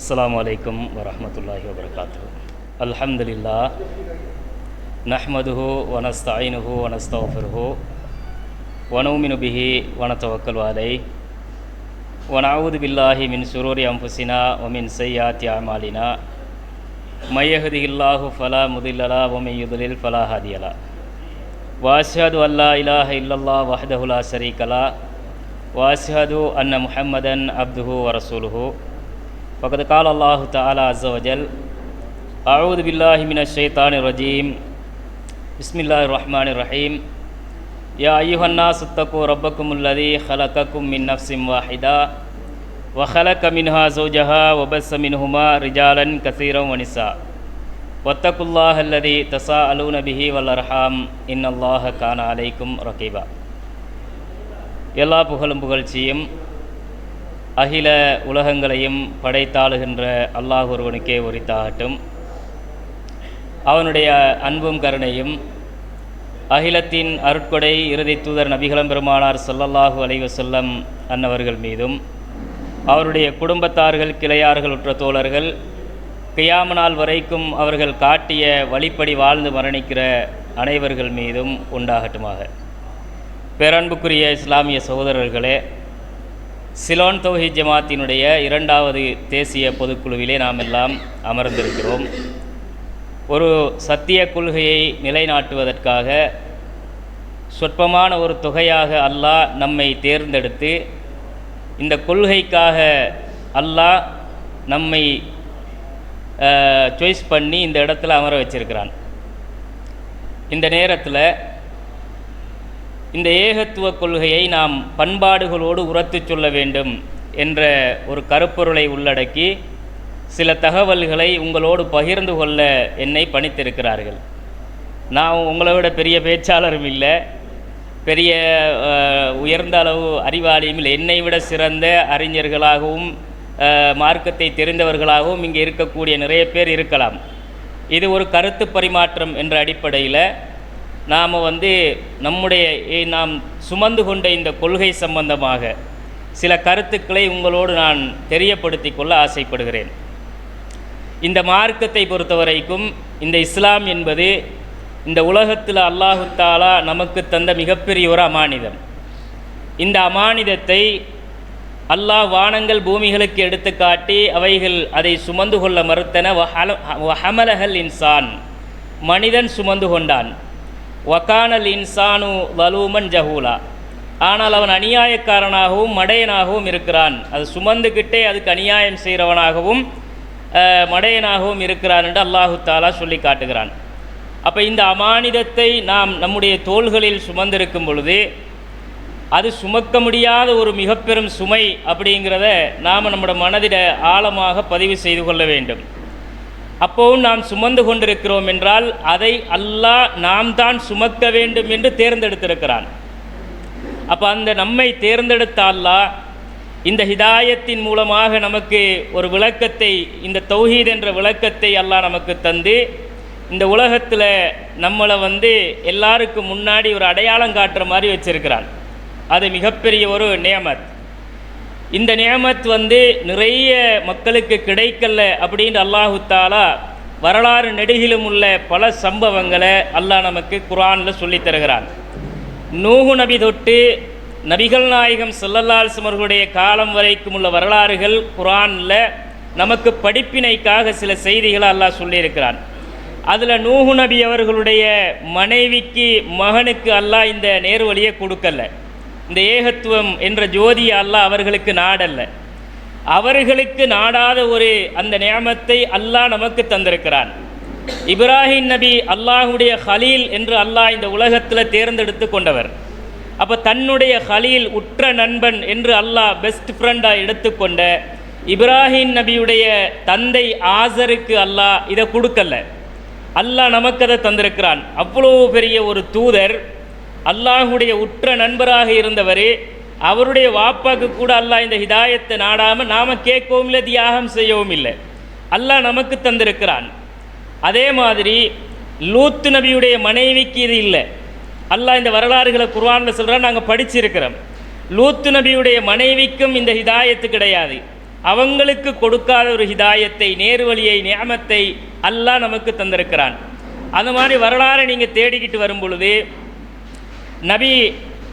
அஸ்ஸலாமு அலைக்கும் வரஹ்மத்துல்லாஹி வபரகாத்துஹு. அல்ஹம்துலில்லாஹ் நஹ்மதுஹு வ நஸ்தஈனுஹு வ நஸ்தக்ஃபிருஹு வ நுமினு பிஹி வ நதவக்கலு அலைஹி வ நஊது பில்லாஹி மின் ஷுரூரி அன்ஃபுஸினா வ மின் ஸய்யிஆத்தி அஅமாலினா மை யஹ்திஹில்லாஹு ஃபலா முதில்ல லஹு வ மை யுத்லில் ஃபலா ஹாதிய லஹு வ அஷ்ஹது அன் லா இலாஹ இல்லல்லாஹ் வஹ்தஹு லா ஷரீக லஹு வ அஷ்ஹது அன்ன முஹம்மதன் அப்துஹு வ ரசூலுஹு. ஃபகத் கால அல்லாஹு தஆலா அஸ்ஸ வஜல் அஊது பில்லாஹி மினஷ் ஷைத்தானிர் ரஜீம் பிஸ்மில்லாஹிர் ரஹ்மானிர் ரஹீம் யா அய்யுஹன் நாஸ் இத்தகூ ரப்பக்குமுல்லதீ ஹலகக்கும் மின் நஃப்ஸின் வாஹிதா வ ஹலக மின்ஹா ஸௌஜஹா வ பஸ்ஸ மின்ஹுமா ரிஜாலன் கஸீரன் வ நிஸா வத்தகுல்லாஹல்லதீ தஸாஅலூன பிஹி வல் அர்ஹாம் இன்னல்லாஹ கான அலைக்கும் ரகீபா. எல்லா புகழும் புகழ்ச்சியும் அகில உலகங்களையும் படைத்தாளுகின்ற அல்லாஹ் ஒருவனுக்கே உரித்தாகட்டும். அவனுடைய அன்பும் கருணையும் அகிலத்தின் அருட்கொடை இறுதி தூதர் நபிகளம் பெருமானார் ஸல்லல்லாஹு அலைஹி வஸல்லம் அன்னவர்கள் மீதும் அவருடைய குடும்பத்தார்கள் கிளையார்கள் உற்ற தோழர்கள் கியாம நாள் வரைக்கும் அவர்கள் காட்டிய வழிப்படி வாழ்ந்து மரணிக்கிற அனைவர்கள் மீதும் உண்டாகட்டுமாக. பேரன்புக்குரிய இஸ்லாமிய சகோதரர்களே, சிலோன் தௌஹீத் ஜமாத்தினுடைய 2வது தேசிய பொதுக்குழுவிலே நாம் எல்லாம் அமர்ந்திருக்கிறோம். ஒரு சத்திய கொள்கையை நிலைநாட்டுவதற்காக சொற்பமான ஒரு தொகையாக அல்லாஹ் நம்மை தேர்ந்தெடுத்து இந்த கொள்கைக்காக அல்லாஹ் நம்மை சாய்ஸ் பண்ணி இந்த இடத்துல அமர வச்சிருக்கிறான். இந்த நேரத்தில் இந்த ஏகத்துவ கொள்கையை நாம் பண்பாடுகளோடு உரத்து சொல்ல வேண்டும் என்ற ஒரு கருப்பொருளை உள்ளடக்கி சில தகவல்களை உங்களோடு பகிர்ந்து கொள்ள என்னை பணித்திருக்கிறார்கள். நான் உங்களை விட பெரிய பேச்சாளரும் இல்லை, பெரிய உயர்ந்த அளவு அறிவாளியும் இல்லை. என்னை விட சிறந்த அறிஞர்களாகவும் மார்க்கத்தை தெரிந்தவர்களாகவும் இங்கே இருக்கக்கூடிய நிறைய பேர் இருக்கலாம். இது ஒரு கருத்து பரிமாற்றம் என்ற அடிப்படையில் நாம் நாம் சுமந்து கொண்ட இந்த கொள்கை சம்பந்தமாக சில கருத்துக்களை உங்களோடு நான் தெரியப்படுத்தி கொள்ள ஆசைப்படுகிறேன். இந்த மார்க்கத்தை பொறுத்தவரைக்கும் இந்த இஸ்லாம் என்பது இந்த உலகத்தில் அல்லாஹு தஆலா நமக்கு தந்த மிகப்பெரிய ஒரு அமானிதம். இந்த அமானிதத்தை அல்லாஹ் வானங்கள் பூமிகளுக்கு எடுத்து காட்டி அவைகள் அதை சுமந்து கொள்ள மறுத்தன. வஹமலஹல் இன்சான், மனிதன் சுமந்து கொண்டான். வகானல் இன்சானு வலூமன் ஜஹூலா, ஆனால் அவன் அநியாயக்காரனாகவும் மடையனாகவும் இருக்கிறான். அது சுமந்துக்கிட்டே அதுக்கு அநியாயம் செய்கிறவனாகவும் மடையனாகவும் இருக்கிறான் என்று அல்லாஹு தஆலா சொல்லி காட்டுகிறான். அப்போ இந்த அமானிதத்தை நாம் நம்முடைய தோள்களில் சுமந்திருக்கும் பொழுது அது சுமக்க முடியாத ஒரு மிக பெரும் சுமை அப்படிங்கிறத நாம் நம்முடைய மனதில் ஆழமாக பதிவு செய்து கொள்ள வேண்டும். அப்போவும் நாம் சுமந்து கொண்டிருக்கிறோம் என்றால் அதை அல்லாஹ் நாம் தான் சுமக்க வேண்டும் என்று தேர்ந்தெடுத்திருக்கிறான். அப்போ அந்த நம்மை தேர்ந்தெடுத்த அல்லாஹ் இந்த ஹிதாயத்தின் மூலமாக நமக்கு ஒரு விளக்கத்தை, இந்த தௌஹீத் என்ற விளக்கத்தை அல்லாஹ் நமக்கு தந்து இந்த உலகத்தில் நம்மளை எல்லாருக்கும் முன்னாடி ஒரு அடையாளம் காட்டுற மாதிரி வச்சிருக்கிறான். அது மிகப்பெரிய ஒரு நியமத். இந்த நியமத் நிறைய மக்களுக்கு கிடைக்கல அப்படின்னு அல்லாஹு தஆலா வரலாறு நெடுகிலும் உள்ள பல சம்பவங்களை அல்லாஹ் நமக்கு குர்ஆனில் சொல்லித் தருகிறான். நூஹு நபி தொட்டு நபிகள் நாயகம் ஸல்லல்லாஹு அலைஹி வஸல்லம் அவர்களுடைய காலம் வரைக்கும் உள்ள வரலாறுகள் குர்ஆனில் நமக்கு படிப்பினைக்காக சில செய்திகளை அல்லாஹ் சொல்லியிருக்கிறான். அதில் நூஹு நபி அவர்களுடைய மனைவிக்கு மகனுக்கு அல்லாஹ் இந்த நேர்வழியை கொடுக்கல. இந்த ஏகத்துவம் என்ற ஜோதியை அல்லாஹ் அவர்களுக்கு நாடல்ல. அவர்களுக்கு நாடாத ஒரு அந்த நியமத்தை அல்லாஹ் நமக்கு தந்திருக்கிறான். இப்ராஹிம் நபி அல்லாஹுடைய ஹலீல் என்று அல்லாஹ் இந்த உலகத்தில் தேர்ந்தெடுத்து கொண்டவர். அப்போ தன்னுடைய ஹலீல், உற்ற நண்பன் என்று அல்லாஹ் பெஸ்ட் ஃப்ரெண்டாக எடுத்துக்கொண்ட இப்ராஹிம் நபியுடைய தந்தை ஆசருக்கு அல்லாஹ் இதை கொடுக்கல. அல்லாஹ் நமக்கு அதை தந்திருக்கிறான். அவ்வளோ பெரிய ஒரு தூதர், அல்லாஹுடைய உற்ற நண்பராக இருந்தவர், அவருடைய வாப்பாக்கு கூட அல்லாஹ் இந்த ஹிதாயத்தை நாடாமல் நாம் கேட்கவும் இல்லை, தியாகம் செய்யவும் இல்லை, அல்லாஹ் நமக்கு தந்திருக்கிறான். அதே மாதிரி லூத் நபியுடைய மனைவிக்கு இது இல்லை. அல்லாஹ் இந்த வரலாறுகளை குர்ஆனில் சொல்கிறான், நாங்கள் படிச்சிருக்கிறோம். லூத் நபியுடைய மனைவிக்கும் இந்த ஹிதாயத்து கிடையாது. அவங்களுக்கு கொடுக்காத ஒரு ஹிதாயத்தை, நேர்வழியை, நியாமத்தை அல்லாஹ் நமக்கு தந்திருக்கிறான். அந்த மாதிரி வரலாறை நீங்கள் தேடிக்கிட்டு வரும் பொழுது, நபி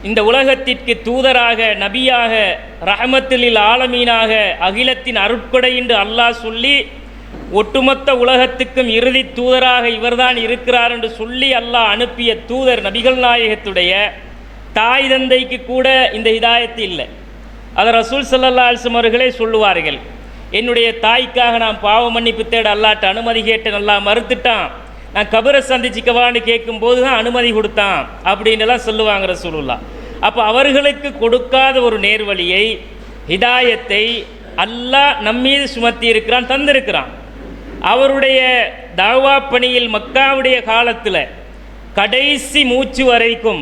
இந்த உலகத்திற்கு தூதராக, நபியாக, ரஹமத்துல் ஆலமீனாக, அகிலத்தின் அருட்கொடை என்று அல்லாஹ் சொல்லி, ஒட்டுமொத்த உலகத்துக்கும் இறுதி தூதராக இவர்தான் இருக்கிறார் என்று சொல்லி அல்லாஹ் அனுப்பிய தூதர் நபிகள் நாயகத்துடைய தாய் தந்தைக்கு கூட இந்த ஹிதாயத்து இல்லை. அதை ரசூல் ஸல்லல்லாஹு அலைஹி வஸல்லம் அவர்களே சொல்லுவார்கள், என்னுடைய தாய்க்காக நான் பாவ மன்னிப்பு தேட அல்லாட்ட அனுமதி கேட்டேன், நல்லா மறுத்துட்டான், நான் கபரை சந்திச்சிக்கவான்னு கேட்கும்போது தான் அனுமதி கொடுத்தான் அப்படின்னுலாம் சொல்லுவாங்க ரசூலுல்லாஹ். அப்போ அவர்களுக்கு கொடுக்காத ஒரு நேர்வழியை, ஹிதாயத்தை அல்லாஹ் நம்மீது சுமத்தி இருக்கிறான், தந்திருக்கிறான். அவருடைய தாவா பணியில் மக்காவுடைய காலத்தில் கடைசி மூச்சு வரைக்கும்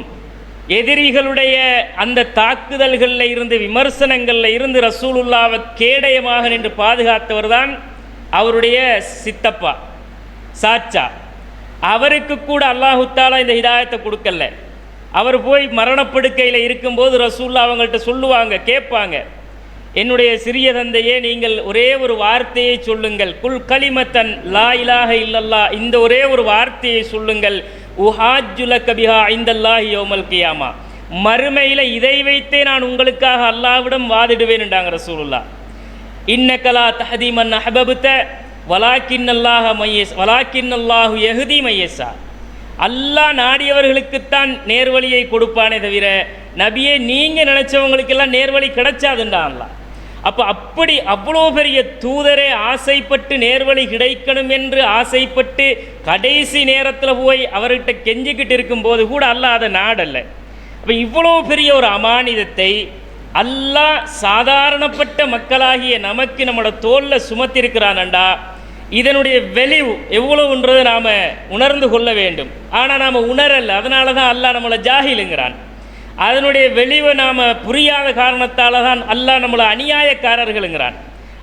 எதிரிகளுடைய அந்த தாக்குதல்களில் இருந்து, விமர்சனங்களில் இருந்து ரசூலுல்லாவை கேடயமாக நின்று பாதுகாத்தவர் தான் அவருடைய சித்தப்பா, சாச்சா. அவருக்கு கூட அல்லாஹு தஆலா இந்த ஹிதாயத்தை கொடுக்கல. அவர் போய் மரணப்படுக்கையில் இருக்கும்போது ரசூலுல்லாஹ் அவங்கள்ட்ட சொல்லுவாங்க, கேட்பாங்க, என்னுடைய சிறிய தந்தையே, நீங்கள் ஒரே ஒரு வார்த்தையை சொல்லுங்கள், குல் கலிமத்தன் லா இலாஹ இல்லல்லாஹ், இந்த ஒரே ஒரு வார்த்தையை சொல்லுங்கள், உஹாஜ்ஜுலக பிஹா இந்தல்லாஹி யௌமல் கியாமா, மறுமையில் இதை வைத்தே நான் உங்களுக்காக அல்லாஹ்விடம் வாதிடுவேன் என்றாங்க ரசூலுல்லாஹ். இன்னகலா தஹதி மன் அஹ்பப்த வலாக்கின்னல்லாஹு யஹ்தி மையஸா, அல்லாஹ் நாடியவர்களுக்குத்தான் நேர்வழியை கொடுப்பானே தவிர நபியே நீங்கள் நினைச்சவங்களுக்கெல்லாம் நேர்வழி கிடைச்சாதுன்றான் அல்லாஹ். அப்போ அப்படி அவ்வளோ பெரிய தூதரே ஆசைப்பட்டு நேர்வழி கிடைக்கணும் என்று ஆசைப்பட்டு கடைசி நேரத்தில் போய் அவர்கிட்ட கெஞ்சிக்கிட்டு இருக்கும்போது கூட அல்லாஹ் அதை நாடல்ல. அப்போ இவ்வளோ பெரிய ஒரு அமானிதத்தை அல்லாஹ் சாதாரணப்பட்ட மக்களாகிய நமக்கு நம்மளோட தோளில் சுமத்திருக்கிறானண்டா, இதனுடைய வெளிவு எவ்வளவுன்றதை நாம் உணர்ந்து கொள்ள வேண்டும். ஆனால் நாம் உணரலை, அதனால தான் அல்லாஹ் நம்மளை ஜாஹிலுங்கிறான். அதனுடைய வெளிவை நாம் புரியாத காரணத்தால் தான் அல்லாஹ் நம்மளை அநியாயக்காரர்களுங்கிறான்.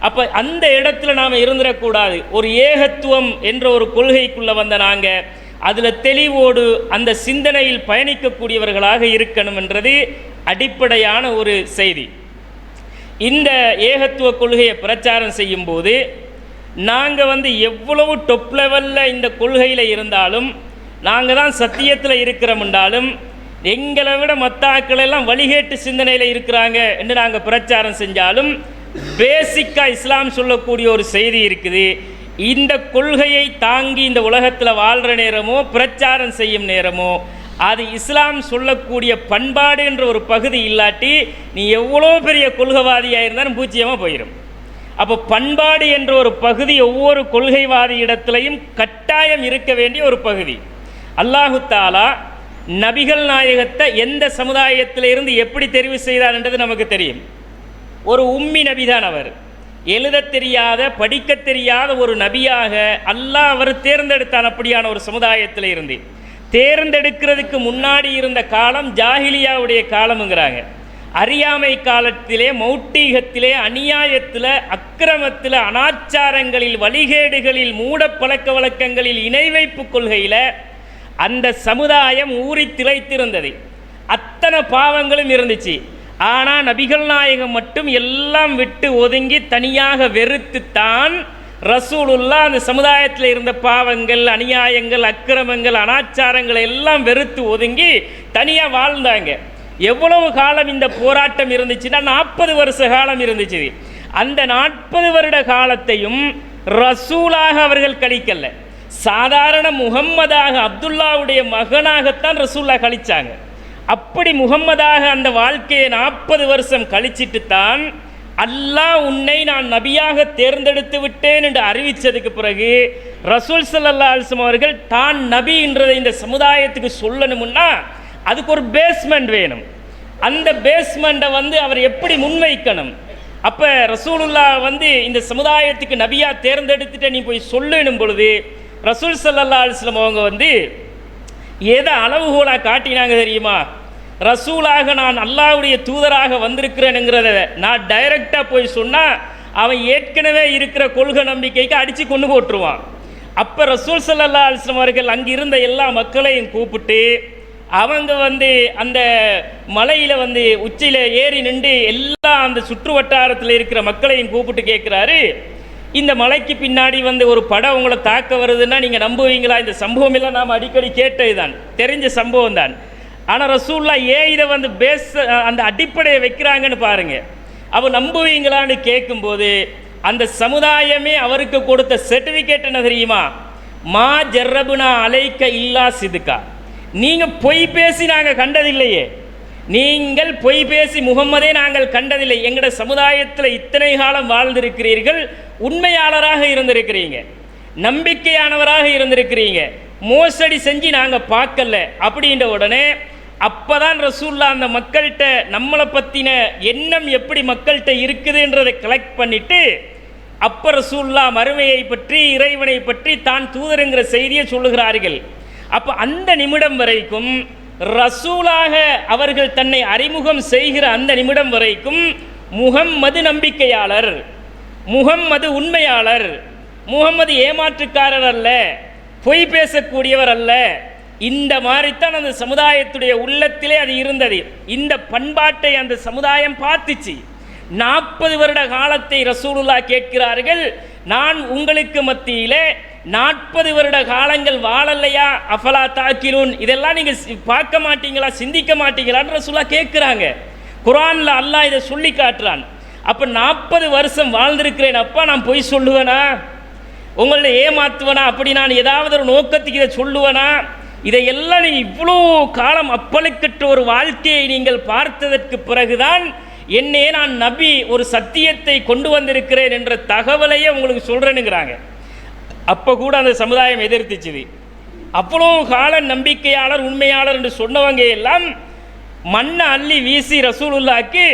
அப்போ அந்த இடத்துல நாம் இருந்துடக்கூடாது. ஒரு ஏகத்துவம் என்ற ஒரு கொள்கைக்குள்ளே வந்த நாங்கள் அதில் தெளிவோடு அந்த சிந்தனையில் பயணிக்கக்கூடியவர்களாக இருக்கணும் என்றது அடிப்படையான ஒரு செய்தி. இந்த ஏகத்துவ கொள்கையை பிரச்சாரம் செய்யும்போது நாங்கள் எவ்வளவு டொப் லெவலில் இந்த கொள்கையில் இருந்தாலும், நாங்கள் தான் சத்தியத்தில் இருக்கிறோம்ன்றாலும், எங்களை விட மற்ற ஆட்களெல்லாம் வழிகேட்டு சிந்தனையில் இருக்கிறாங்க என்று நாங்கள் பிரச்சாரம் செஞ்சாலும், பேசிக்காக இஸ்லாம் சொல்லக்கூடிய ஒரு செய்தி இருக்குது. இந்த கொள்கையை தாங்கி இந்த உலகத்தில் வாழ்கிற நேரமோ பிரச்சாரம் செய்யும் நேரமோ அது இஸ்லாம் சொல்லக்கூடிய பண்பாடு என்ற ஒரு பகுதி இல்லாட்டி நீ எவ்வளோ பெரிய கொள்கைவாதியாக இருந்தாலும் பூச்சியமாக போயிடும். அப்போ பண்பாடு என்ற ஒரு பகுதி ஒவ்வொரு கொள்கைவாதி இடத்துலையும் கட்டாயம் இருக்க வேண்டிய ஒரு பகுதி. அல்லாஹு தஆலா நபிகள் நாயகத்தை எந்த சமுதாயத்திலிருந்து எப்படி தெரிவு செய்தார் என்றது நமக்கு தெரியும். ஒரு உம்மி நபிதான் அவர், எழுத தெரியாத படிக்க தெரியாத ஒரு நபியாக அல்லாஹ் அவர் தேர்ந்தெடுத்தான். அப்படியான ஒரு சமுதாயத்தில் இருந்து தேர்ந்தெடுக்கிறதுக்கு முன்னாடி இருந்த காலம் ஜாஹிலியாவுடைய காலம்ங்கிறாங்க. அறியாமை காலத்திலே, மௌட்டீகத்திலே, அநியாயத்தில், அக்கிரமத்தில், அனாச்சாரங்களில், வழிகேடுகளில், மூட பழக்க வழக்கங்களில், இணை வைப்பு கொள்கையில் அந்த சமுதாயம் ஊறி திளைத்திருந்தது. அத்தனை பாவங்களும் இருந்துச்சு. ஆனால் நபிகள் நாயகம் மட்டும் எல்லாம் விட்டு ஒதுங்கி தனியாக வெறுத்துத்தான் ரசூலுல்லாஹ் அந்த சமுதாயத்தில் இருந்த பாவங்கள், அநியாயங்கள், அக்கிரமங்கள், அனாச்சாரங்களை எல்லாம் வெறுத்து ஒதுங்கி தனியாக வாழ்ந்தாங்க. எவ்வளவு காலம் இந்த போராட்டம் இருந்துச்சுன்னா 40 வருஷ காலம் இருந்துச்சு. அந்த 40 வருட காலத்தையும் ரசூலாக அவர்கள் கழிக்கல, சாதாரண முகம்மதாக அப்துல்லாவுடைய மகனாகத்தான் ரசூல்லா கழிச்சாங்க. அப்படி முகம்மதாக அந்த வாழ்க்கையை 40 வருஷம் கழிச்சிட்டு தான் அல்லாஹ் உன்னை நான் நபியாக தேர்ந்தெடுத்து விட்டேன் என்று அறிவித்ததுக்கு பிறகு ரசூல் ஸல்லல்லாஹு அலைஹி வஸல்லம் அவர்கள் தான் நபின்றதை இந்த சமுதாயத்துக்கு சொல்லணும்னா அதுக்கு ஒரு பேஸ்மெண்ட் வேணும். அந்த பேஸ்மெண்ட்டை அவர் எப்படி முன்வைக்கணும்? அப்போ ரசூலுல்லாஹ் இந்த சமுதாயத்துக்கு நபியாக தேர்ந்தெடுத்துட்டு நீ போய் சொல்லணும் பொழுது ரசூல் ஸல்லல்லாஹு அலைஹி வஸல்லம் அவங்க எதை அளவுகோலாக காட்டினாங்க தெரியுமா? ரசூலாக நான் அல்லாஹ்வுடைய தூதராக வந்திருக்கிறேனுங்கிறத நான் டைரெக்டாக போய் சொன்னால் அவன் ஏற்கனவே இருக்கிற கொள்கை நம்பிக்கைக்கு அடித்து கொண்டு போட்டுருவான். அப்போ ரசூல் ஸல்லல்லாஹு அலைஹி வஸல்லம் அவர்கள் அங்கிருந்த எல்லா மக்களையும் கூப்பிட்டு அவங்க அந்த மலையில் உச்சியில் ஏறி நின்று எல்லா அந்த சுற்று வட்டாரத்தில் இருக்கிற மக்களையும் கூப்பிட்டு கேட்குறாரு, இந்த மலைக்கு பின்னாடி ஒரு படம் உங்களை தாக்க வருதுன்னா நீங்கள் நம்புவீங்களா? இந்த சம்பவம் எல்லாம் நாம் அடிக்கடி கேட்டது தான், தெரிஞ்ச சம்பவம் தான். ஆனால் ரசூல்லா ஏன் இதை அந்த அடிப்படையை வைக்கிறாங்கன்னு பாருங்கள். அவர் நம்புவீங்களான்னு கேட்கும்போது அந்த சமுதாயமே அவருக்கு கொடுத்த சர்டிஃபிகேட் என்ன தெரியுமா? மா ஜர்ரபுனா அலைக்க இல்லா சிதுக்கா. நீங்கள் பொய் பேசி நாங்கள் கண்டதில்லையே, நீங்கள் பொய் பேசி முகம்மதே நாங்கள் கண்டதில்லை. எங்களோட சமுதாயத்தில் இத்தனை காலம் வாழ்ந்திருக்கிறீர்கள், உண்மையாளராக இருந்திருக்கிறீங்க, நம்பிக்கையானவராக இருந்திருக்கிறீங்க, மோசடி செஞ்சு நாங்கள் பார்க்கல அப்படின்ற உடனே அப்போதான் ரசூல்லா அந்த மக்கள்கிட்ட நம்மளை பற்றின எண்ணம் எப்படி மக்கள்கிட்ட இருக்குதுன்றதை கலெக்ட் பண்ணிட்டு அப்போ ரசூல்லா மறுமையை பற்றி இறைவனை பற்றி தான் தூதருங்கிற செய்தியை சொல்லுகிறார்கள். அப்போ அந்த நிமிடம் வரைக்கும் ரசூலாக அவர்கள் தன்னை அறிமுகம் செய்கிற அந்த நிமிடம் வரைக்கும் முஹம்மது நம்பிக்கையாளர், முஹம்மது உண்மையாளர், முஹம்மது ஏமாற்றுக்காரர் அல்ல, பொய் பேசக்கூடியவர் அல்ல. இந்த மாதிரித்தான் அந்த சமுதாயத்துடைய உள்ளத்திலே அது இருந்தது. இந்த பண்பாட்டை அந்த சமுதாயம் பார்த்துச்சு. 40 வருட காலத்தை ரசூலுல்லா கேட்கிறார்கள், நான் உங்களுக்கு மத்தியிலே 40 வருட காலங்கள் வாழலையா? அஃபலா தாக்கிலூன், இதெல்லாம் நீங்கள் பார்க்க மாட்டீங்களா, சிந்திக்க மாட்டீங்களான்னு ரசூலுல்லா கேட்குறாங்க. குர்ஆனில் அல்லாஹ் இதை சொல்லி காட்டுறான். அப்போ 40 வருஷம் வாழ்ந்திருக்கிறேன், அப்பா நான் பொய் சொல்லுவேனா, உங்களை ஏமாத்துவனா, அப்படி நான் ஏதாவது ஒரு நோக்கத்துக்கு இதை சொல்லுவேனா? இதையெல்லாம் நீங்கள் இவ்வளோ காலம் அப்பழுக்கற்ற ஒரு வாழ்க்கையை நீங்கள் பார்த்ததற்கு பிறகுதான் என்னையே நான் நபி ஒரு சத்தியத்தை கொண்டு வந்திருக்கிறேன் என்ற தகவலையே உங்களுக்கு சொல்கிறேனுங்கிறாங்க. அப்போ கூட அந்த சமுதாயம் எதிர்த்துச்சுது. அவ்வளோ கால நம்பிக்கையாளர் உண்மையாளர் என்று சொன்னவங்க எல்லாம் மண்ணை அள்ளி வீசி ரசூலுல்லாக்கு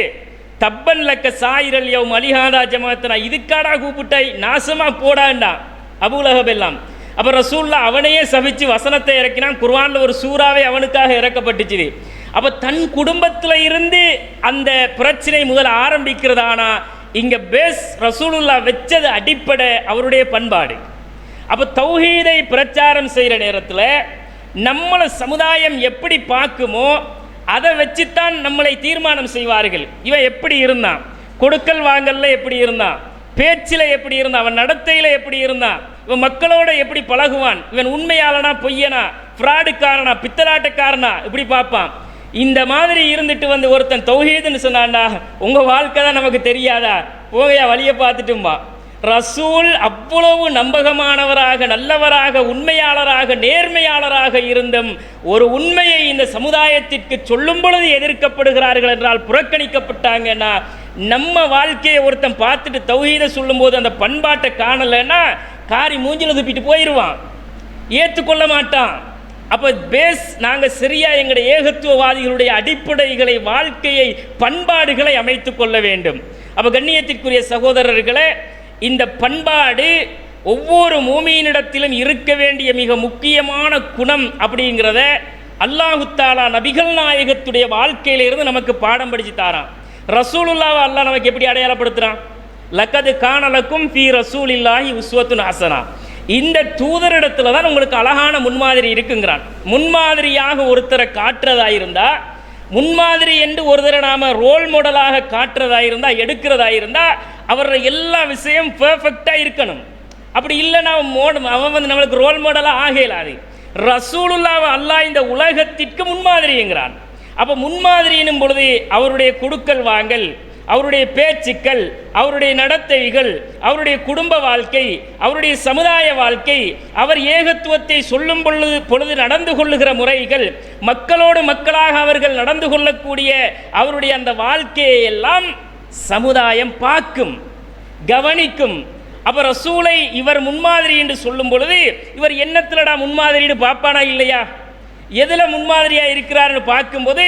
தப்பன் லக்க சாயிரல் யௌம் அலிஹாதா ஜமாத்தனா, இதுக்காடா கூப்பிட்டாய், நாசமாக போடாண்டா அபூலஹப் எல்லாம். அப்போ ரசூல்லா அவனையே சபிச்சு வசனத்தை இறக்கினான். குர்ஆனில் ஒரு சூறாவே அவனுக்காக இறக்கப்பட்டுச்சு. அப்போ தன் குடும்பத்தில் இருந்து அந்த பிரச்சனை முதல் ஆரம்பிக்கிறதானா இங்கே பேஸ் ரசூலுல்லா வச்சது அடிப்படை அவருடைய பண்பாடு. அப்போ தௌஹீதை பிரச்சாரம் செய்கிற நேரத்தில் நம்மளை சமுதாயம் எப்படி பார்க்குமோ அதை வச்சுத்தான் நம்மளை தீர்மானம் செய்வார்கள். இவன் எப்படி இருந்தான், கொடுக்கல் வாங்கல்ல எப்படி இருந்தான், பேச்சில் எப்படி இருந்தான், அவன் நடத்தையில் எப்படி இருந்தான், இவன் மக்களோட எப்படி பழகுவான், இவன் உண்மையாளனா பொய்யனா, ஃப்ராடுக்காரனா பித்தலாட்டக்காரனா, இப்படி பார்ப்பான். இந்த மாதிரி இருந்துட்டு ஒருத்தன் தௌஹீதுன்னு சொன்னான்டா, உங்கள் வாழ்க்கை தான் நமக்கு தெரியாதா, போகையா வழியை பார்த்துட்டும்பா. ரசூல் அவ்வளவு நம்பகமானவராக, நல்லவராக, உண்மையாளராக, நேர்மையாளராக இருந்தும் ஒரு உண்மையை இந்த சமுதாயத்திற்கு சொல்லும் பொழுது எதிர்க்கப்படுகிறார்கள் என்றால், புறக்கணிக்கப்பட்டாங்கன்னா, நம்ம வாழ்க்கையை ஒருத்தன் பார்த்துட்டு தௌஹீதை சொல்லும்போது அந்த பண்பாட்டை காணலைன்னா காரி மூஞ்சில் துப்பிட்டு போயிடுவான், ஏற்றுக்கொள்ள மாட்டான். அப்போ பேஸ் நாங்கள் சரியாக எங்களுடைய ஏகத்துவவாதிகளுடைய அடிப்படைகளை, வாழ்க்கையை, பண்பாடுகளை அமைத்து கொள்ள வேண்டும். அப்போ கண்ணியத்திற்குரிய சகோதரர்களே, இந்த பண்பாடு ஒவ்வொரு மூமியினிடத்திலும் இருக்க வேண்டிய மிக முக்கியமான குணம் அப்படிங்கிறத அல்லாஹு தஆலா நபிகள் நாயகத்துடைய வாழ்க்கையிலிருந்து நமக்கு பாடம் படித்து தாரான். ரசூலுல்லாவை அல்லாஹ் நமக்கு எப்படி அடையாளப்படுத்துகிறான்? லக்கது கான லக்கும் ஃபீ ரசூலில்லாஹி உஸ்வத்துன் ஹஸனா. இந்த தூதரிடத்தில் தான் உங்களுக்கு அழகான முன்மாதிரி இருக்குங்கிறான். முன்மாதிரியாக ஒருத்தரை காட்டுறதா இருந்தால், முன்மாதிரி என்று ஒருத்தரை நாம் ரோல் மாடலாக காட்டுறதா இருந்தால், எடுக்கிறதா இருந்தால் அவரோட எல்லா விஷயம் பெர்ஃபெக்டாக இருக்கணும். அப்படி இல்லைன்னா அவன் நம்மளுக்கு ரோல் மாடலாக ஆகலாது. ரசூலுல்லாவை அல்லாஹ் இந்த உலகத்திற்கு முன்மாதிரிங்கிறான். அப்போ முன்மாதிரினும் பொழுது அவருடைய கொடுக்கல் வாங்கல், அவருடைய பேச்சுக்கள், அவருடைய நடத்தைகள், அவருடைய குடும்ப வாழ்க்கை, அவருடைய சமுதாய வாழ்க்கை, அவர் ஏகத்துவத்தை சொல்லும் பொழுது நடந்து கொள்ளுகிற முறைகள், மக்களோடு மக்களாக அவர்கள் நடந்து கொள்ளக்கூடிய அவருடைய அந்த வாழ்க்கையை எல்லாம் சமுதாயம் பார்க்கும், கவனிக்கும். அப்போ ரசூலை இவர் முன்மாதிரி என்று சொல்லும் பொழுது இவர் என்னத்திலடா முன்மாதிரின்னு பார்ப்பானா இல்லையா? எதில் முன்மாதிரியாக இருக்கிறார்னு பார்க்கும்போது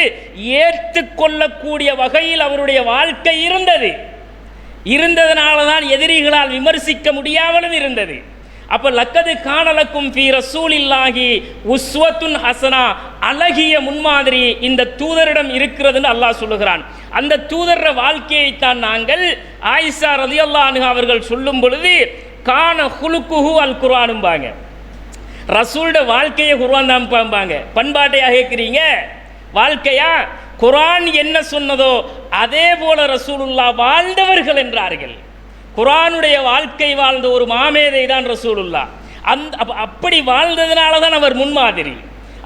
ஏற்றுக்கொள்ளக்கூடிய வகையில் அவருடைய வாழ்க்கை இருந்ததனால தான் எதிரிகளால் விமர்சிக்க முடியாமலும் இருந்தது. அப்போ லக்கது காணலக்கும் ஃபீ ரசூலில்லாஹி உஸ்வத்துன் ஹஸனா, அழகிய முன்மாதிரி இந்த தூதரிடம் இருக்கிறதுன்னு அல்லாஹ் சொல்லுகிறான். அந்த தூதர வாழ்க்கையைத்தான் நாங்கள் ஆயிஷா ரலியல்லாஹு அன்ஹா அவர்கள் சொல்லும் பொழுது கான ஹுலுக்குஹு அல் குர்ஆனும்பாங்க. ரசூலோட வாழ்க்கையை குர்ஆன் தான் பாம்பாங்க. பண்பாட்டையா கேட்குறீங்க? வாழ்க்கையா? குர்ஆன் என்ன சொன்னதோ அதே போல ரசூலுல்லாஹ் வாழ்ந்தவர்கள் என்றார்கள். குர்ஆனுடைய வாழ்க்கை வாழ்ந்த ஒரு மாமேதை தான் ரசூலுல்லாஹ். அப்படி வாழ்ந்ததுனால தான் அவர் முன்மாதிரி.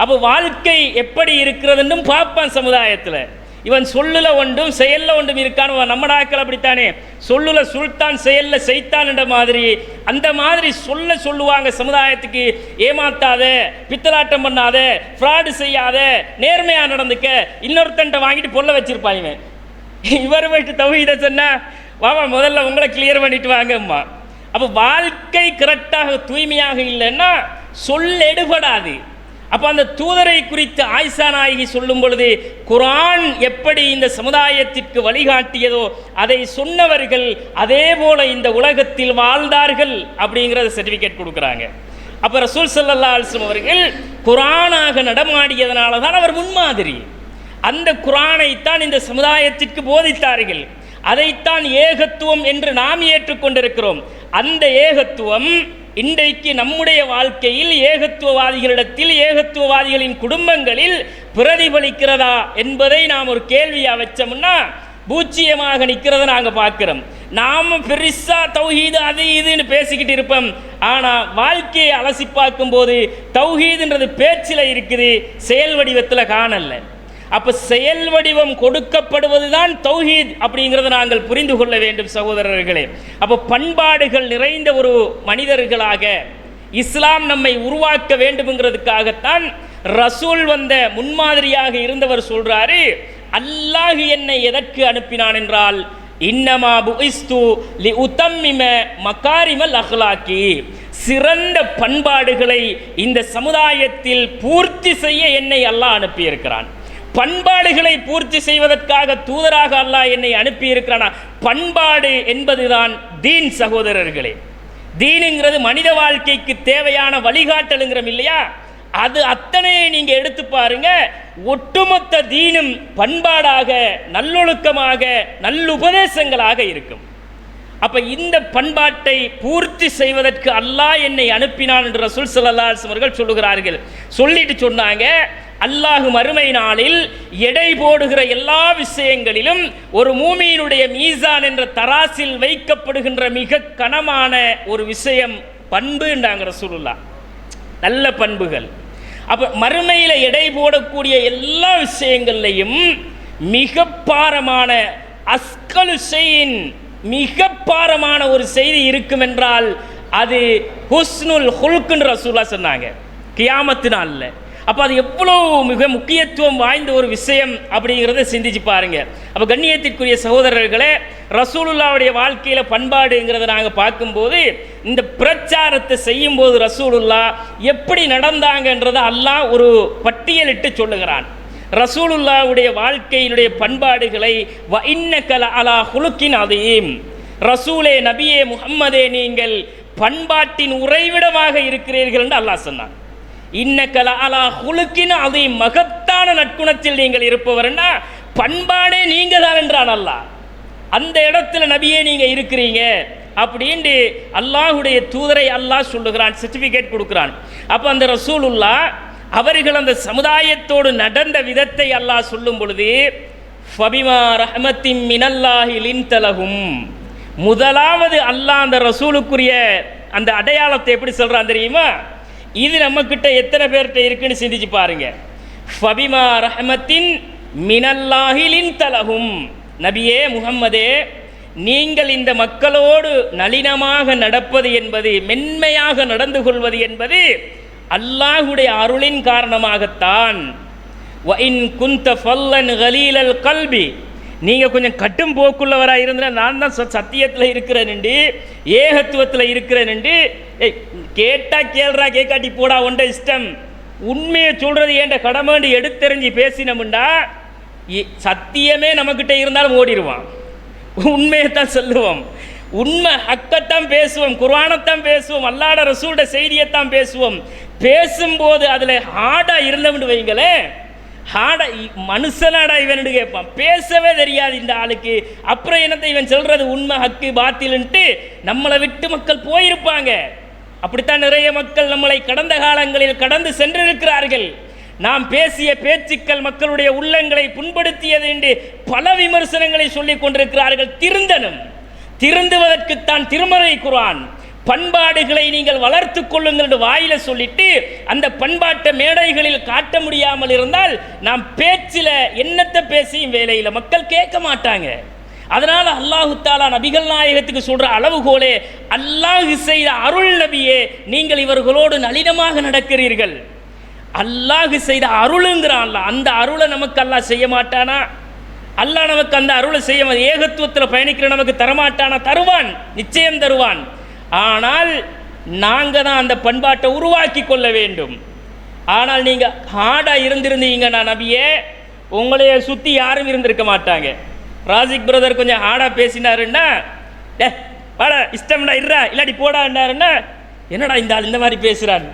அப்போ வாழ்க்கை எப்படி இருக்கிறதுன்னு பார்ப்பான் சமுதாயத்தில். இவன் சொல்லுல ஒன்றும் செயல்ல ஒன்றும் இருக்கான்னு நம்ம நாட்கள் அப்படித்தானே, சொல்லுல சுல்தான் செயல்ல செய்தான் என்ற மாதிரி அந்த மாதிரி சொல்லுவாங்க சமுதாயத்துக்கு. ஏமாத்தாத, பித்தலாட்டம் பண்ணாத, ஃப்ராடு செய்யாத, நேர்மையா நடந்துக்க, இன்னொருத்தன்ட்ட வாங்கிட்டு பொல்ல வச்சிருப்பாங்க. இவர் போயிட்டு தௌஹீத சொன்னா வாவா முதல்ல உங்களை கிளியர் பண்ணிட்டு வாங்கம்மா. அப்போ வாழ்க்கை கரெக்டாக தூய்மையாக இல்லைன்னா சொல் எடுபடாது. அப்போ அந்த தூதரை குறித்து ஆயிஷா நாயகி சொல்லும் பொழுது குர்ஆன் எப்படி இந்த சமுதாயத்திற்கு வழிகாட்டியதோ அதை சொன்னவர்கள் அதே போல இந்த உலகத்தில் வாழ்ந்தார்கள் அப்படிங்கிறத சர்டிஃபிகேட் கொடுக்குறாங்க. அப்போ ரசூல் ஸல்லல்லாஹு அலைஹி வஸல்லம் அவர்கள் குர்ஆனாக நடமாடியதனால தான் அவர் முன்மாதிரி. அந்த குர்ஆனைத்தான் இந்த சமுதாயத்திற்கு போதித்தார்கள். அதைத்தான் ஏகத்துவம் என்று நாம் ஏற்றுக்கொண்டிருக்கிறோம். அந்த ஏகத்துவம் இன்றைக்கு நம்முடைய வாழ்க்கையில் ஏகத்துவவாதிகளிடத்தில், ஏகத்துவவாதிகளின் குடும்பங்களில் பிரதிபலிக்கிறதா என்பதை நாம் ஒரு கேள்வியாக வச்சோம்னா பூச்சியமாக நிற்கிறத நாங்கள் பார்க்குறோம். நாம் பெருசா தௌஹீது அது இதுன்னு பேசிக்கிட்டு இருப்போம். ஆனால் வாழ்க்கையை அலசி பார்க்கும்போது தௌஹீதுன்றது பேச்சில் இருக்குது, செயல் வடிவத்தில் காணல. அப்போ செயல் வடிவம் கொடுக்கப்படுவது தான் தௌஹீத் அப்படிங்கிறத நாங்கள் புரிந்து கொள்ள வேண்டும் சகோதரர்களே. அப்போ பண்பாடுகள் நிறைந்த ஒரு மனிதர்களாக இஸ்லாம் நம்மை உருவாக்க வேண்டும்ங்கிறதுக்காகத்தான் ரசூல் வந்த முன்மாதிரியாக இருந்தவர் சொல்றாரு, அல்லாஹ் என்னை எதற்கு அனுப்பினான் என்றால் இன்னமா புஇஸ்து லிஉத்தம்மிம மகாரிமல் அஹ்லாக்கி, சிறந்த பண்பாடுகளை இந்த சமுதாயத்தில் பூர்த்தி செய்ய என்னை அல்லாஹ் அனுப்பியிருக்கிறான். பண்பாடுகளை பூர்த்தி செய்வதற்காக தூதராக அல்லாஹ் என்னை அனுப்பி இருக்கிறானா. பண்பாடு என்பதுதான் தீன் சகோதரர்களே. தீனுங்கிறது மனித வாழ்க்கைக்கு தேவையான வழிகாட்டலுங்கிறோம் இல்லையா, அது அத்தனையை நீங்க எடுத்து பாருங்க. ஒட்டுமொத்த தீனும் பண்பாடாக, நல்லொழுக்கமாக, நல்லுபதேசங்களாக இருக்கும். அப்ப இந்த பண்பாட்டை பூர்த்தி செய்வதற்கு அல்லாஹ் என்னை அனுப்பினான் என்று ரசூல் ஸல்லல்லாஹு அலைஹி வஸல்லம் அவர்கள் சொல்லுகிறார்கள். சொல்லிட்டு சொன்னாங்க, அல்லாஹ் மறுமை நாளில் எடை போடுகிற எல்லா விஷயங்களிலும் ஒரு மூமியினுடைய மீசான் என்ற தராசில் வைக்கப்படுகின்ற மிக கனமான ஒரு விஷயம் பண்பு என்றாங்க ரசூலுல்லாஹ். நல்ல பண்புகள். அப்ப மறுமையில எடை போடக்கூடிய எல்லா விஷயங்கள்லையும் மிக பாரமான அஸ்கலு ஷைஇன், மிக பாரமான ஒரு செய்தி இருக்கும் என்றால் அது ஹுஸ்னுல் ஹுல்க்னு ரசூலுல்லாஹ் சொன்னாங்க கியாமத்து நாள்ல. அப்போ அது எவ்வளோ மிக முக்கியத்துவம் வாய்ந்த ஒரு விஷயம் அப்படிங்கிறத சிந்திச்சு பாருங்க. அப்போ கண்ணியத்திற்குரிய சகோதரர்களே, ரசூலுல்லாவுடைய வாழ்க்கையில் பண்பாடுங்கிறத நாங்கள் பார்க்கும்போது இந்த பிரச்சாரத்தை செய்யும் போது ரசூலுல்லாஹ் எப்படி நடந்தாங்கன்றதை அல்லாஹ் ஒரு பட்டியலிட்டு சொல்லுகிறான். ரசூலுல்லாவுடைய வாழ்க்கையினுடைய பண்பாடுகளை வ இன்னக லஅலா ஹுலுக்கின் அதீம், ரசூலே நபியே முஹம்மதே நீங்கள் பண்பாட்டின் உறைவிடமாக இருக்கிறீர்கள் என்று அல்லாஹ் சொன்னான். இன்னக லஅலா ஹுலுக்கின் அதீம், மகத்தான நற்குணத்தில் நீங்கள் இருப்பவர்னா பண்பாடே நீங்க தான் என்றான் அல்லாஹ். அந்த இடத்துல நபியே நீங்க இருக்கிறீங்க அப்படின்னு அல்லாஹுடைய தூதரை அல்லாஹ் சொல்லுகிறான், சர்டிஃபிகேட் கொடுக்குறான். அப்போ அந்த ரசூலுல்லாஹ் அவர்கள் அந்த சமுதாயத்தோடு நடந்த விதத்தை அல்லாஹ் சொல்லும் பொழுது ஃபபிமா ரஹ்மத்தின் மினல்லாஹி லின்தலஹும், முதலாவது அல்லாஹ் அந்த ரசூலுக்குரிய அந்த அடையாளத்தை எப்படி சொல்றான் தெரியுமா? இது நம்மக்கிட்ட எத்தனை பேர்கிட்ட இருக்குன்னு சிந்திச்சு பாருங்க. ஃபபிமா ரஹ்மத்தின் மினல்லாஹி லின்தலஹும், நபியே முஹம்மதே நீங்கள் இந்த மக்களோடு நளினமாக நடப்பது என்பது, மென்மையாக நடந்து கொள்வது என்பது அல்லாஹுடைய அருளின் காரணமாகத்தான். வ இன் குன்த ஃபல்லன் கலீலல் கல்பி, நீங்கள் கொஞ்சம் கட்டும் போக்குள்ளவராக இருந்தால் நான் தான் சத்தியத்தில் இருக்கிறேன், ஏகத்துவத்தில் இருக்கிறேன், கேட்டால் கேள்றா கேட்காட்டி போடா ஒன்றை இஷ்டம், உண்மையை சொல்கிறது ஏண்ட கடமைண்டு எடுத்தெறிஞ்சு பேசினோம்டா சத்தியமே நம்மக்கிட்ட இருந்தாலும் ஓடிடுவான். உண்மையைத்தான் சொல்லுவோம், உண்மை ஹக்கத்தான் பேசுவோம், குர்ஆனைத்தான் பேசுவோம், அல்லாஹ்வுடைய ரசூலுடைய செய்தியைத்தான் பேசுவோம். பேசும்போது அதில் ஹார்டாக இருந்தவன்னு வைங்களேன், ஹார்டா மனுஷனாடா இவனு கேட்பான், பேசவே தெரியாது இந்த ஆளுக்கு, அப்புறம் என்னத்தை இவன் சொல்றது உண்மை ஹக்கு பாத்தில்ன்ட்டு நம்மளை விட்டு மக்கள் போயிருப்பாங்க. அப்படித்தான் நிறைய மக்கள் நம்மளை கடந்த காலங்களில் கடந்து சென்றிருக்கிறார்கள். நாம் பேசிய பேச்சுக்கள் மக்களுடைய உள்ளங்களை புண்படுத்தியது என்று பல விமர்சனங்களை சொல்லிக் கொண்டிருக்கிறார்கள். திருந்தனும், திருந்துவதற்குத்தான் திருமறை குர்ஆன் பண்பாடுகளை நீங்கள் வளர்த்து கொள்ளுங்கள் என்று வாயில சொல்லிட்டு அந்த பண்பாட்டை மேடைகளில் காட்ட முடியாமல் இருந்தால் நாம் பேச்சில் என்னத்தை பேசியும் வேலையில் மக்கள் கேட்க மாட்டாங்க. அதனால் அல்லாஹு தஆலா நபிகள் நாயகத்துக்கு சொல்ற அளவுகோலே, அல்லாஹ் செய்த அருள் நபியே நீங்கள் இவர்களோடு நளினமாக நடக்கிறீர்கள். அல்லாஹ் செய்த அருளுங்கிறான். அந்த அருளை நமக்கு அல்லாஹ் செய்ய மாட்டானா? அல்லாஹ் நமக்கு அந்த அருளை செய்ய, ஏகத்துவத்தில் பயணிக்கிற நமக்கு தரமாட்டானா? தருவான், நிச்சயம் தருவான். ஆனால் நாங்கள் தான் அந்த பண்பாட்டை உருவாக்கி கொள்ள வேண்டும். ஆனால் நீங்கள் ஹார்டாக இருந்திருந்தீங்கன்னா நபியே, உங்களைய சுற்றி யாரும் இருந்திருக்க மாட்டாங்க. ராசிக் பிரதர் கொஞ்சம் ஹார்டாக பேசினாருன்னா, வாடா இஷ்டம்டா இருடா இல்லாட்டி போடான்னாருன்னா, என்னடா இந்த ஆள் இந்த மாதிரி பேசுகிறான்,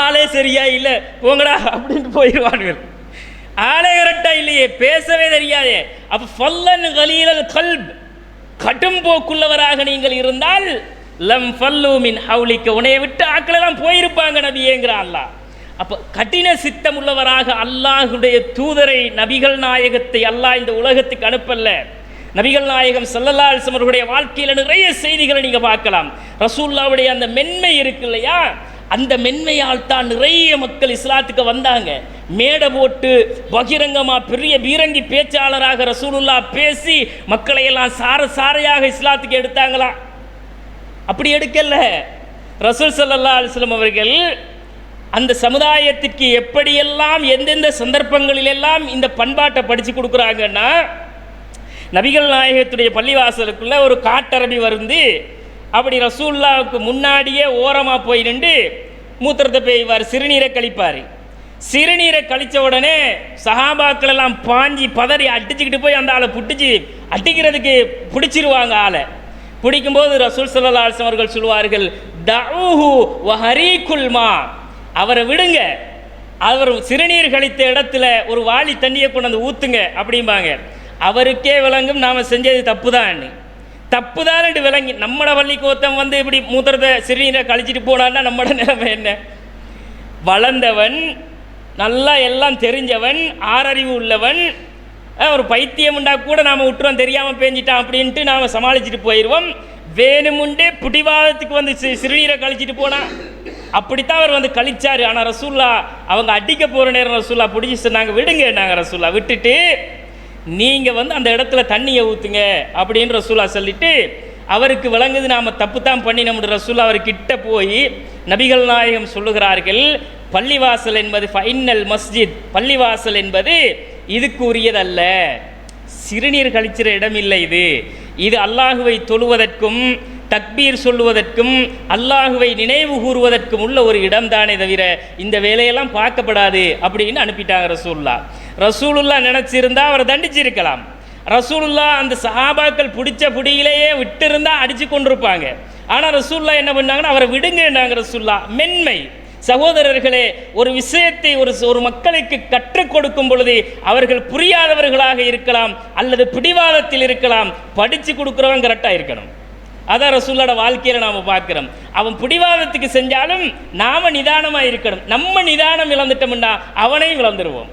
ஆளே சரியா இல்லை போங்கடா அப்படின்ட்டு போயிடுவானுங்கள். ஆளே கரெக்டாக இல்லையே, பேசவே தெரியாதே. அப்போ ஃபல்லன் கலீலல் கல்ப், கடும் போக்குள்ளவராக நீங்கள் இருந்தால் லம் ஃபல்லு மின் ஹவுலிக்க, உன்னைய விட்டு ஆக்களெல்லாம் போயிருப்பாங்க நபியேங்கிறான் அல்லாஹ். அப்போ கடின சித்தம் உள்ளவராக அல்லாஹுடைய தூதரை நபிகள் நாயகத்தை அல்லாஹ் இந்த உலகத்துக்கு அனுப்பல்ல. நபிகள் நாயகம் ஸல்லல்லாஹு அலைஹி வஸல்லம் அவர்களுடைய வாழ்க்கையில் நிறைய செய்திகளை நீங்கள் பார்க்கலாம். ரசூலுல்லாஹ்வுடைய அந்த மென்மை இருக்கு இல்லையா, அந்த மென்மையால் தான் நிறைய மக்கள் இஸ்லாத்துக்கு வந்தாங்க. மேடை போட்டு பகிரங்கமாக பெரிய பீரங்கி பேச்சாளராக ரசூலுல்லாஹ் பேசி மக்களை எல்லாம் சாரையாக இஸ்லாத்துக்கு எடுத்தாங்களா? அப்படி எடுக்கல. ரசூல் ஸல்லல்லாஹு அலைஹி வஸல்லம் அவர்கள் அந்த சமுதாயத்திற்கு எப்படியெல்லாம் எந்தெந்த சந்தர்ப்பங்களிலெல்லாம் இந்த பண்பாட்டை படித்து கொடுக்குறாங்கன்னா, நபிகள் நாயகத்துடைய பள்ளிவாசலுக்குள்ள ஒரு காட்டரபி வந்து அப்படி ரசூலுல்லாஹ்வுக்கு முன்னாடியே ஓரமாக போய் நின்று மூத்திரத்தை பெய்வார், சிறுநீரை கழிப்பார். சிறுநீரை கழித்த உடனே சஹாபாக்கள் எல்லாம் பாஞ்சி பதறி அடிச்சுக்கிட்டு போய் அந்த ஆளை பிடிச்சி அடிக்கிறதுக்கு பிடிச்சிருவாங்க. ஆளை பிடிக்கும்போது ரசூல் ஸல்லல்லாஹு அலைஹி வஸல்லம் அவர்கள் சொல்வார்கள், தஊஹு வஹரீகுல் மா, அவரை விடுங்க, அவர் சிறுநீர் கழித்த இடத்துல ஒரு வாளி தண்ணியை கொண்டு வந்து ஊற்றுங்க அப்படிம்பாங்க. அவருக்கே விளங்கும் நாம் செஞ்சது தப்பு தான், தப்பு தான் விளங்கி நம்மட பள்ளிக்கு ஒருத்தன் வந்து இப்படி மூத்திரத்தை சிறுநீரை கழிச்சிட்டு போனான்னா நம்மட நிலைமை என்ன? வளர்ந்தவன், நல்லா எல்லாம் தெரிஞ்சவன், ஆறறிவு உள்ளவன், ஒரு பைத்தியம் உண்டா கூட நாம் விட்டுருவோம், தெரியாமல் பேஞ்சிட்டான் அப்படின்ட்டு நாம் சமாளிச்சுட்டு போயிடுவோம். வேணுமுண்டே பிடிவாதத்துக்கு வந்து சிறுநீரை கழிச்சிட்டு போனான். அப்படித்தான் அவர் வந்து கழிச்சார். ஆனால் ரசூல்லா அவங்க அடிக்க போகிற நேரம் ரசூல்லா பிடிச்சி சொன்னாங்க, விடுங்க நாங்கள் ரசூல்லா விட்டுட்டு நீங்கள் வந்து அந்த இடத்துல தண்ணியை ஊற்றுங்க அப்படின்னு ரசூல்லா சொல்லிட்டு, அவருக்கு விளங்குது நாம் தப்பு தான் பண்ணி நம்முடைய ரசூல்லா அவர்கிட்ட போய் நபிகள் நாயகம் சொல்லுகிறார்கள், பள்ளிவாசல் என்பது ஃபைனல் மஸ்ஜித், பள்ளிவாசல் என்பது இதுக்கு உரியதல்ல, சிறுநீர் கழிச்சிற இடம் இல்லை. இது அல்லாஹுவை தொழுவதற்கும் தக்பீர் சொல்லுவதற்கும் அல்லாஹுவை நினைவு கூறுவதற்கும் உள்ள ஒரு இடம் தானே தவிர இந்த வேலையெல்லாம் பார்க்கப்படாது அப்படின்னு அனுப்பிட்டாங்க ரசூலுல்லாஹ். ரசூலுல்லாஹ் நினச்சிருந்தா அவரை தண்டிச்சிருக்கலாம். ரசூலுல்லாஹ் அந்த சஹாபாக்கள் பிடிச்ச பிடியிலேயே விட்டு இருந்தால் அடித்து கொண்டிருப்பாங்க. ஆனால் ரசூலுல்லாஹ் என்ன பண்ணாங்கன்னா அவரை விடுங்கன்னாங்க. ரசூலுல்லாஹ் மென்மை. சகோதரர்களே, ஒரு விஷயத்தை ஒரு மக்களுக்கு கற்றுக் கொடுக்கும் பொழுது அவர்கள் புரியாதவர்களாக இருக்கலாம் அல்லது பிடிவாதத்தில் இருக்கலாம், படித்து கொடுக்குறவங்க கரெக்டாக இருக்கணும். அதான் ரசூலோட வாழ்க்கையில் நாம் பார்க்குறோம். அவன் பிடிவாதத்துக்கு செஞ்சாலும் நாம் நிதானமாக இருக்கணும். நம்ம நிதானம் இழந்துட்டோம்னா அவனையும் இழந்துருவோம்.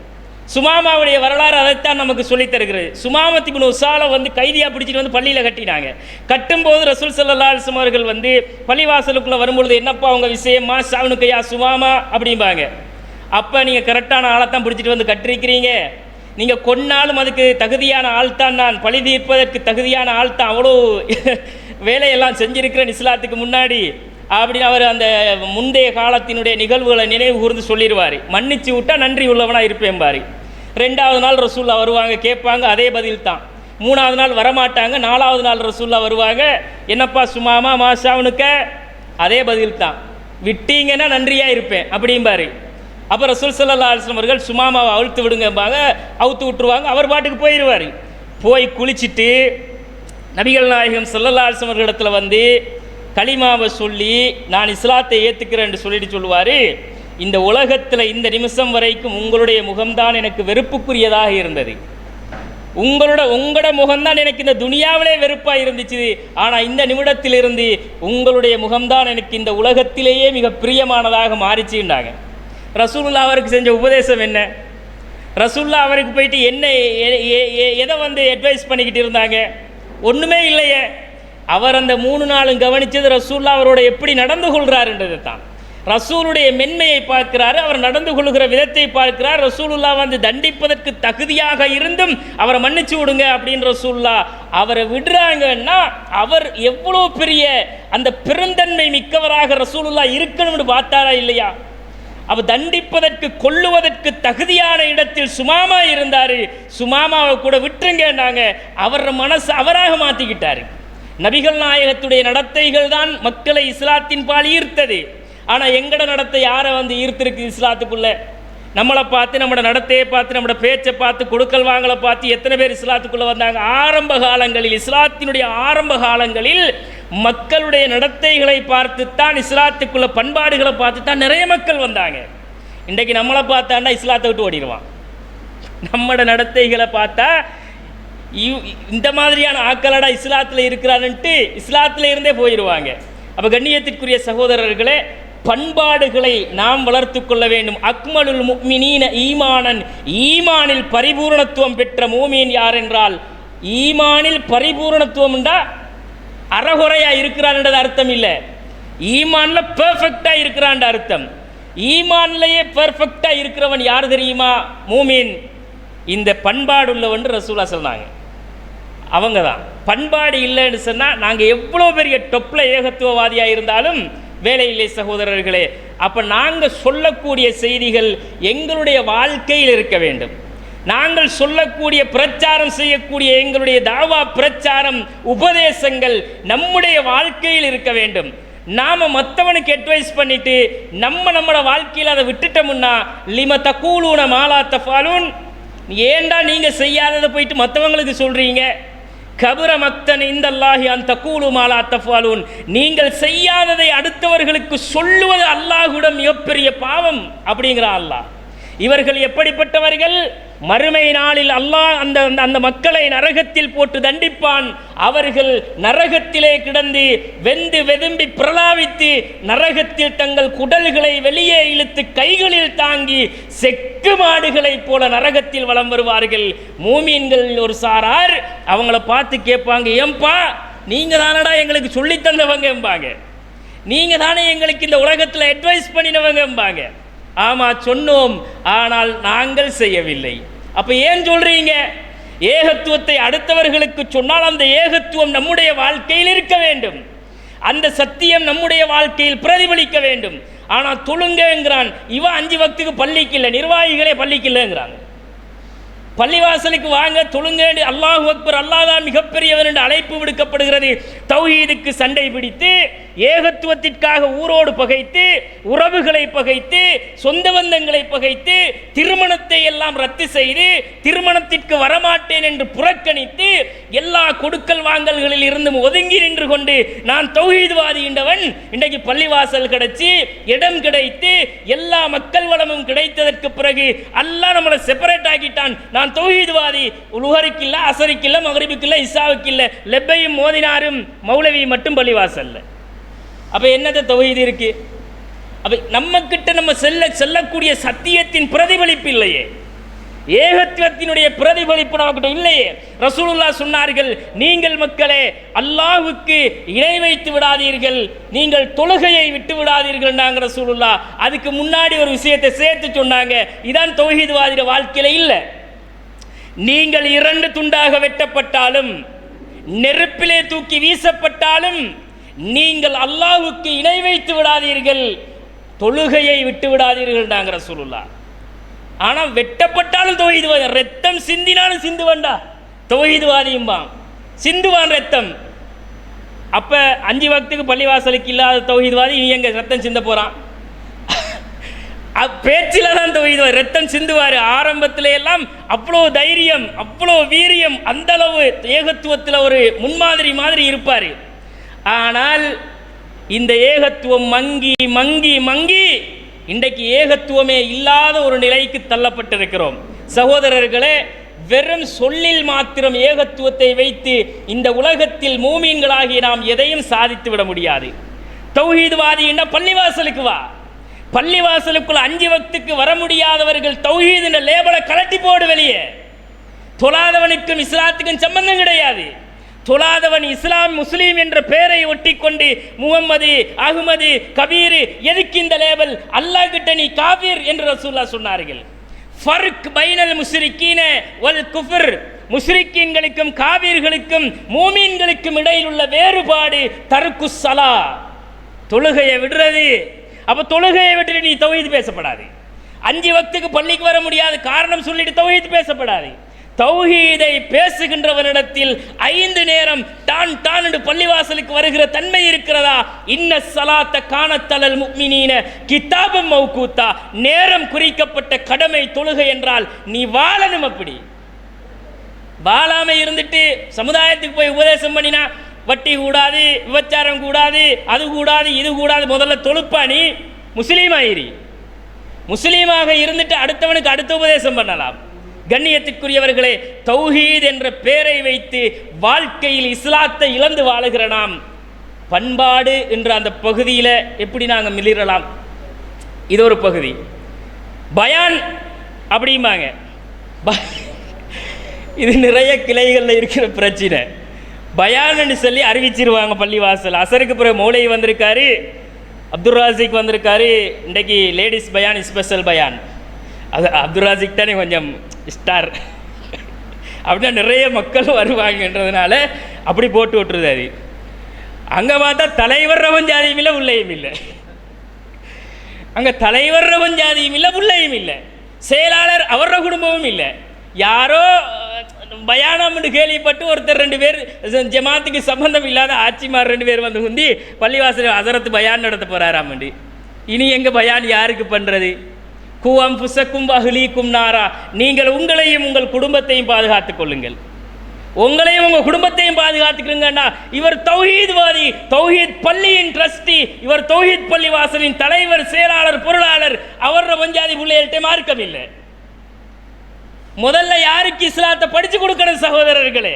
சுமாமாவுடைய வரலாறு அதைத்தான் நமக்கு சொல்லித் தருகிறது. சுமாமத் இப்னு உஸால வந்து கைதியாக பிடிச்சிட்டு வந்து பள்ளியில் கட்டினாங்க. கட்டும்போது ரசூல் ஸல்லல்லாஹு அலைஹி வஸல்லம் அவர்கள் வந்து பள்ளிவாசலுக்குள்ளே வரும்பொழுது, என்னப்பா அவங்க விஷயமா ஷாவுனுக்கையா சுமாமா அப்படிம்பாங்க. அப்போ நீங்கள் கரெக்டான ஆளைத்தான் பிடிச்சிட்டு வந்து கட்டிருக்கிறீங்க, நீங்கள் கொன்னாலும் அதுக்கு தகுதியான ஆள் தான், நான் பழி தீர்ப்பதற்கு தகுதியான ஆள் தான், அவ்வளோ வேலையெல்லாம் செஞ்சிருக்கிறேன் இஸ்லாத்துக்கு முன்னாடி அப்படின்னு அவர் அந்த முந்தைய காலத்தினுடைய நிகழ்வுகளை நினைவு கூர்ந்து சொல்லிடுவார். மன்னிச்சு விட்டா நன்றி உள்ளவனாக இருப்பேன்பார். 2வது நாள் ரசூல்லா வருவாங்க, கேட்பாங்க, அதே பதில் தான். 3வது நாள் வரமாட்டாங்க. 4வது நாள் ரசூல்லா வருவாங்க, என்னப்பா சுமாமா மாஷாவுனுக்க, அதே பதில் தான். விட்டீங்கன்னா நன்றியாக இருப்பேன் அப்படிம்பாரு. அப்போ ரசூல் ஸல்லல்லாஹு அலைஹி வஸல்லம் அவர்கள் சுமாமாவை அவுழ்த்து விடுங்கம்பாங்க, அவுத்து விட்டுருவாங்க. அவர் பாட்டுக்கு போயிடுவார். போய் குளிச்சுட்டு நபிகள் நாயகம் ஸல்லல்லாஹு அலைஹி வஸல்லம் அவர்களிடத்தில் வந்து கலிமாவை சொல்லி நான் இஸ்லாத்தை ஏற்றுக்கிறேன் என்று சொல்லிட்டு சொல்லுவார், இந்த உலகத்தில் இந்த நிமிஷம் வரைக்கும் உங்களுடைய முகம்தான் எனக்கு வெறுப்புக்குரியதாக இருந்தது. உங்களோட முகம்தான் எனக்கு இந்த துனியாவிலே வெறுப்பாக இருந்துச்சு, ஆனால் இந்த நிமிடத்திலிருந்து உங்களுடைய முகம்தான் எனக்கு இந்த உலகத்திலேயே மிக பிரியமானதாக மாறிச்சுண்டாங்க. ரசூலுல்லாஹ் அவருக்கு செஞ்ச உபதேசம் என்ன? ரசூலுல்லாஹ் அவருக்கு போயிட்டு என்ன எதை அட்வைஸ் பண்ணிக்கிட்டு இருந்தாங்க? ஒன்றுமே இல்லையே. அவர் அந்த 3 நாளும் கவனித்தது ரசூலுல்லாஹ் அவரோட எப்படி நடந்து கொள்கிறாருன்றது தான். ரசூலுடைய மென்மையை பார்க்கிறாரு, அவர் நடந்து கொள்கிற விதத்தை பார்க்கிறார். ரசூலுல்லாஹ் தண்டிப்பதற்கு தகுதியாக இருந்தும் அவரை மன்னிச்சு விடுங்க அப்படின்னு ரசூலுல்லாஹ் அவரை விடுறாங்கன்னா அவர் எவ்வளோ பெரிய அந்த பெருந்தன்மை மிக்கவராக ரசூலுல்லாஹ் இருக்கணும்னு பார்த்தாரா இல்லையா? அவர் தண்டிப்பதற்கு கொல்லுவதற்கு தகுதியான இடத்தில் சுமாமா இருந்தார். சுமாமாவை கூட விட்டுருங்கன்னாங்க. அவர் மனசு அவராக மாற்றிக்கிட்டார். நபிகள் நாயகத்துடைய நடத்தைகள் தான் மக்களை இஸ்லாத்தின் பால் ஈர்த்தது. ஆனால் எங்கட நடத்தை யாரை ஈர்த்திருக்கு இஸ்லாத்துக்குள்ள? நம்மளை பார்த்து, நம்மளோட நடத்தையை பார்த்து, நம்மளோட பேச்சை பார்த்து, கொடுக்கல் வாங்கலை பார்த்து எத்தனை பேர் இஸ்லாத்துக்குள்ளே வந்தாங்க? ஆரம்ப காலங்களில், இஸ்லாத்தினுடைய ஆரம்ப காலங்களில் மக்களுடைய நடத்தைகளை பார்த்துத்தான், இஸ்லாத்துக்குள்ள பண்பாடுகளை பார்த்து தான் நிறைய மக்கள் வந்தாங்க. இன்றைக்கு நம்மளை பார்த்தாண்டா இஸ்லாத்தை விட்டு ஓடிடுவான். நம்மளோட நடத்தைகளை பார்த்தா இந்த மாதிரியான ஆக்களடா இஸ்லாத்தில் இருக்கிறான்ட்டு இஸ்லாத்தில் இருந்தே போயிடுவாங்க. அப்போ கண்ணியத்திற்குரிய சகோதரர்களே, பண்பாடுகளை நாம் வளர்த்து கொள்ள வேண்டும். அக்மலுல் முஃமினீன ஈமானன், ஈமானில் பரிபூர்ணத்துவம் பெற்ற மூமின் யார் என்றால், ஈமானில் பரிபூர்ணத்துவம் என்றா அறகுறையாக இருக்கிறான்ன்றது அர்த்தம் இல்லை. ஈமானில் பெர்ஃபெக்டாக இருக்கிறான் அர்த்தம். ஈமான்லேயே பெர்ஃபெக்டாக இருக்கிறவன் யார் தெரியுமா? மூமின். இந்த பண்பாடு உள்ளவன் ரசூலுல்லாஹ் சொன்னாங்க. அவங்க தான். பண்பாடு இல்லைன்னு சொன்னால் நாங்கள் எவ்வளோ பெரிய டொப்பில் ஏகத்துவவாதியாக இருந்தாலும் வேலை இல்லை சகோதரர்களே. அப்போ நாங்கள் சொல்லக்கூடிய செய்திகள் எங்களுடைய வாழ்க்கையில் இருக்க வேண்டும். நாங்கள் சொல்லக்கூடிய பிரச்சாரம் செய்யக்கூடிய எங்களுடைய தாவா பிரச்சாரம் உபதேசங்கள் நம்முடைய வாழ்க்கையில் இருக்க வேண்டும். நாம் மற்றவனுக்கு அட்வைஸ் பண்ணிட்டு நம்மளோட வாழ்க்கையில் அதை விட்டுட்டோம்னா, லிம தக்கூலூன மாலா தஃபாலூன், ஏண்டா நீங்கள் செய்யாததை போயிட்டு மற்றவங்களுக்கு சொல்கிறீங்க? கபுர மக்தன் இந்தல்லாஹி அன் தக்கூலு மாலா தஃபாலூன், நீங்கள் செய்யாததை அடுத்தவர்களுக்கு சொல்லுவது அல்லாஹ்விடம் மிகப்பெரிய பாவம் அப்படிங்கிறான் அல்லாஹ். இவர்கள் எப்படிப்பட்டவர்கள்? மறுமை நாளில் அல்லாஹ் அந்த மக்களை நரகத்தில் போட்டு தண்டிப்பான். அவர்கள் நரகத்திலே கிடந்து வெந்து வெதும்பி பிரலாவித்து நரகத்தில் தங்கள் குடல்களை வெளியே இழுத்து கைகளில் தாங்கி செக்கு மாடுகளை போல நரகத்தில் வலம் வருவார்கள். மூமீன்கள் ஒரு சாரார் அவங்கள பார்த்து கேட்பாங்க, ஏன்பா நீங்க தானடா எங்களுக்கு சொல்லி தந்தவங்க எம்பாங்க, நீங்க தானே எங்களுக்கு இந்த உலகத்தில் அட்வைஸ் பண்ணினவங்க எம்பாங்க. ஆமா சொன்னோம், ஆனால் நாங்கள் செய்யவில்லை. அப்ப ஏன் சொல்றீங்க? ஏகத்துவத்தை அடுத்தவர்களுக்கு சொன்னால் அந்த ஏகத்துவம் நம்முடைய வாழ்க்கையில் இருக்க வேண்டும், அந்த சத்தியம் நம்முடைய வாழ்க்கையில் பிரதிபலிக்க வேண்டும். ஆனால் தொழுங்கிறான் இவன் 5 வக்துக்கு பள்ளிக்கு இல்லை, நிர்வாகிகளே பள்ளிக்கு இல்லைங்கிறாங்க. பள்ளிவாசலுக்கு வாங்க தொழுங்க, அல்லாஹு அக்பர், அல்லாஹ் தான் மிகப்பெரியவர் என்று அழைப்பு விடுக்கப்படுகிறது. தௌஹீதுக்கு சண்டை பிடித்து, ஏகத்துவத்திற்காக ஊரோடு பகைத்து, உறவுகளை பகைத்து, சொந்த பந்தங்களை பகைத்து, திருமணத்தை எல்லாம் ரத்து செய்து, திருமணத்திற்கு வரமாட்டேன் என்று புறக்கணித்து, எல்லா கொடுக்கல் வாங்கல்களில் இருந்தும் ஒதுங்கி நின்று கொண்டு நான் தௌஹீத்வாதி என்றவன் இன்றைக்கு பள்ளிவாசல் கிடைச்சி, இடம் கிடைத்து, எல்லா மக்கள் வளமும் கிடைத்ததற்கு பிறகு அல்லாஹ் நம்மளை செப்பரேட் ஆக்கிட்டான். நான் தௌஹீத்வாதி, லுஹருக்கு இல்லை, அசருக்கு இல்லை, மக்ரிபுக்கு இல்லை, இசாவுக்கு இல்லை, லெப்பையும் மோதினாரும் மௌலவி மட்டும் பள்ளிவாசல்ல. அப்ப என்னது தௌஹீத் இருக்கு? அப்ப நம்ம கிட்ட நம்ம செல்லக்கூடிய சத்தியத்தின் பிரதிபலிப்பு இல்லையே, ஏகத்துவத்தினுடைய பிரதிபலிப்பு நமக்கிட்ட இல்லையே. ரசூலுல்லாஹ் சொன்னார்கள், நீங்கள் மக்களே அல்லாஹ்வுக்கு இணை வைத்து விடாதீர்கள், நீங்கள் தொழுகையை விட்டு விடாதீர்கள் நாங்கள் ரசூலுல்லாஹ். அதுக்கு முன்னாடி ஒரு விஷயத்தை சேர்த்து சொன்னாங்க, இதான் தௌஹீத்வாதிய வாழ்க்கையில இல்லை. நீங்கள் 2 துண்டாக வெட்டப்பட்டாலும், நெருப்பிலே தூக்கி வீசப்பட்டாலும் நீங்கள் அல்லாஹ்வுக்கு இணை வைத்து விடாதீர்கள், தொழுகையை விட்டு விடாதீர்கள் நாங்கள் ரசூலுல்லாஹ். ஆனால் வெட்டப்பட்டாலும் தௌஹீத்வாதி, ரத்தம் சிந்தினாலும் சிந்துவண்டா தௌஹீத்வாதியும்பான், சிந்துவான் ரத்தம். அப்ப 5 வக்துக்கு பள்ளிவாசலுக்கு இல்லாத தௌஹீத்வாதி இனி எங்க ரத்தம் சிந்த போறான்? பேச்சில தான் தௌஹீத்வாதி ரத்தம் சிந்துவார். ஆரம்பத்தில எல்லாம் அவ்வளோ தைரியம், அவ்வளோ வீரியம், அந்த அளவு ஏகத்துவத்தில் ஒரு முன்மாதிரி மாதிரி இருப்பார். ஆனால் இந்த ஏகத்துவம் மங்கி மங்கி மங்கி இன்றைக்கு ஏகத்துவமே இல்லாத ஒரு நிலைக்கு தள்ளப்பட்டிருக்கிறோம். சகோதரர்களே, வெறும் சொல்லில் மாத்திரம் ஏகத்துவத்தை வைத்து இந்த உலகத்தில் மூமீன்களாகிய நாம் எதையும் சாதித்து விட முடியாது. தௌஹீத்வாதி என்ன பள்ளிவாசலுக்கு வா, பள்ளிவாசலுக்குள் 5 வக்துக்கு வர முடியாதவர்கள் தௌஹீத் என்ற லேபலை கலட்டி போடு வெளியே. தொழாதவனுக்கும் இஸ்லாத்துக்கும் சம்பந்தம் கிடையாது. தொழாதவன் இஸ்லாம் முஸ்லீம் என்ற பெயரை ஒட்டி கொண்டு முகம்மது அஹ்மது கபீர் எதுக்கு இந்த லேபல்? அல்லாஹ் கிட்ட நீ காஃபிர் என்று ரசூலுல்லாஹ் சொன்னார்கள். ஃபர்க் பைனல் முஸ்ரிக்கீன வல் குஃப்ர், முஸ்ரிக்கீன்களுக்கும் காபீர்களுக்கும் மூமீன்களுக்கும் இடையில் உள்ள வேறுபாடு தர்க்கு ஸலா, தொழுகையை விடுறது. அப்ப தொழுகையை விட்டு நீ தௌஹீத் பேசப்படாது. 5 வக்துக்கு பள்ளிக்கு வர முடியாது காரணம் சொல்லிட்டு தௌஹீத் பேசப்படாது. தௌஹீதை பேசுகின்றவனிடத்தில் 5 நேரம் டான் டான் என்று பள்ளிவாசலுக்கு வருகிற தன்மை இருக்கிறதா? இன்ன ஸலாத்த கானத்தலல் முஃமினீன கிதாபம் மௌகூத்தா, நேரம் குறிக்கப்பட்ட கடமை தொழுகை என்றால் நீ வாழணும். அப்படி வாழாம இருந்துட்டு சமுதாயத்துக்கு போய் உபதேசம் பண்ணினா வட்டி கூடாது, விபச்சாரம் கூடாது, அது கூடாது, இது கூடாது, முதல்ல தொழுப்பா நீ முஸ்லீமாயிரி. முஸ்லீமாக இருந்துட்டு அடுத்தவனுக்கு அடுத்த உபதேசம் பண்ணலாம். கண்ணியத்திற்குரியவர்களே, தௌஹீத் என்ற பெயரை வைத்து வாழ்க்கையில் இஸ்லாத்தை இழந்து வாழுகிற நாம் பண்பாடு என்ற அந்த பகுதியில் எப்படி நாங்கள் மிளிரலாம்? இது ஒரு பகுதி. பயான் அப்படிம்பாங்க, இது நிறைய கிளைகளில் இருக்கிற பிரச்சனை. பயான்னு சொல்லி அறிவிச்சிருவாங்க பள்ளிவாசல். அசருக்கு பிறகு மௌலை வந்திருக்காரு, அப்துல் ராசிக் வந்திருக்காரு, இன்றைக்கு லேடிஸ் பயான் ஸ்பெஷல் பயான். அது அப்துல் ராசிக் தானே கொஞ்சம் ஸ்டார், அப்படின்னா நிறைய மக்கள் வருவாங்கன்றதுனால அப்படி போட்டு விட்டுருதாரு. அங்கே பார்த்தா தலைவர் ரவன் ஜாதியும் இல்லை உள்ளேயும் இல்லை, அங்கே தலைவர் ரவன் ஜாதியும் இல்லை உள்ளேயும் இல்லை, செயலாளர் அவர குடும்பமும் இல்லை. யாரோ பயானம்னு கேள்விப்பட்டு ஒருத்தர் 2 பேர் ஜமாத்துக்கு சம்பந்தம் இல்லாத ஆட்சிமார் 2 பேர் வந்து குந்தி பள்ளிவாசல் ஹஸரத் பயான் நடத்த போறாராமண்டி. இனி எங்க பயான் யாருக்கு பண்றது? கூவம் புசக்கும் அஹ்லீக்கும் நாரா, நீங்கள் உங்களையும் உங்கள் குடும்பத்தையும் பாதுகாத்துக் கொள்ளுங்கள், உங்களையும் உங்கள் குடும்பத்தையும் பாதுகாத்துக்கிறீங்கன்னா. இவர் தௌஹீத்வாதி, தௌஹீத் பள்ளியின் ட்ரஸ்டி, இவர் தௌஹீத் பள்ளி வாசலின் தலைவர், செயலாளர், பொருளாளர். அவர பஞ்சாதி பிள்ளைகள்கிட்ட மார்க்கம் இல்லை. முதல்ல யாருக்கு இஸ்லாத்தை படிச்சு கொடுக்கணும் சகோதரர்களே?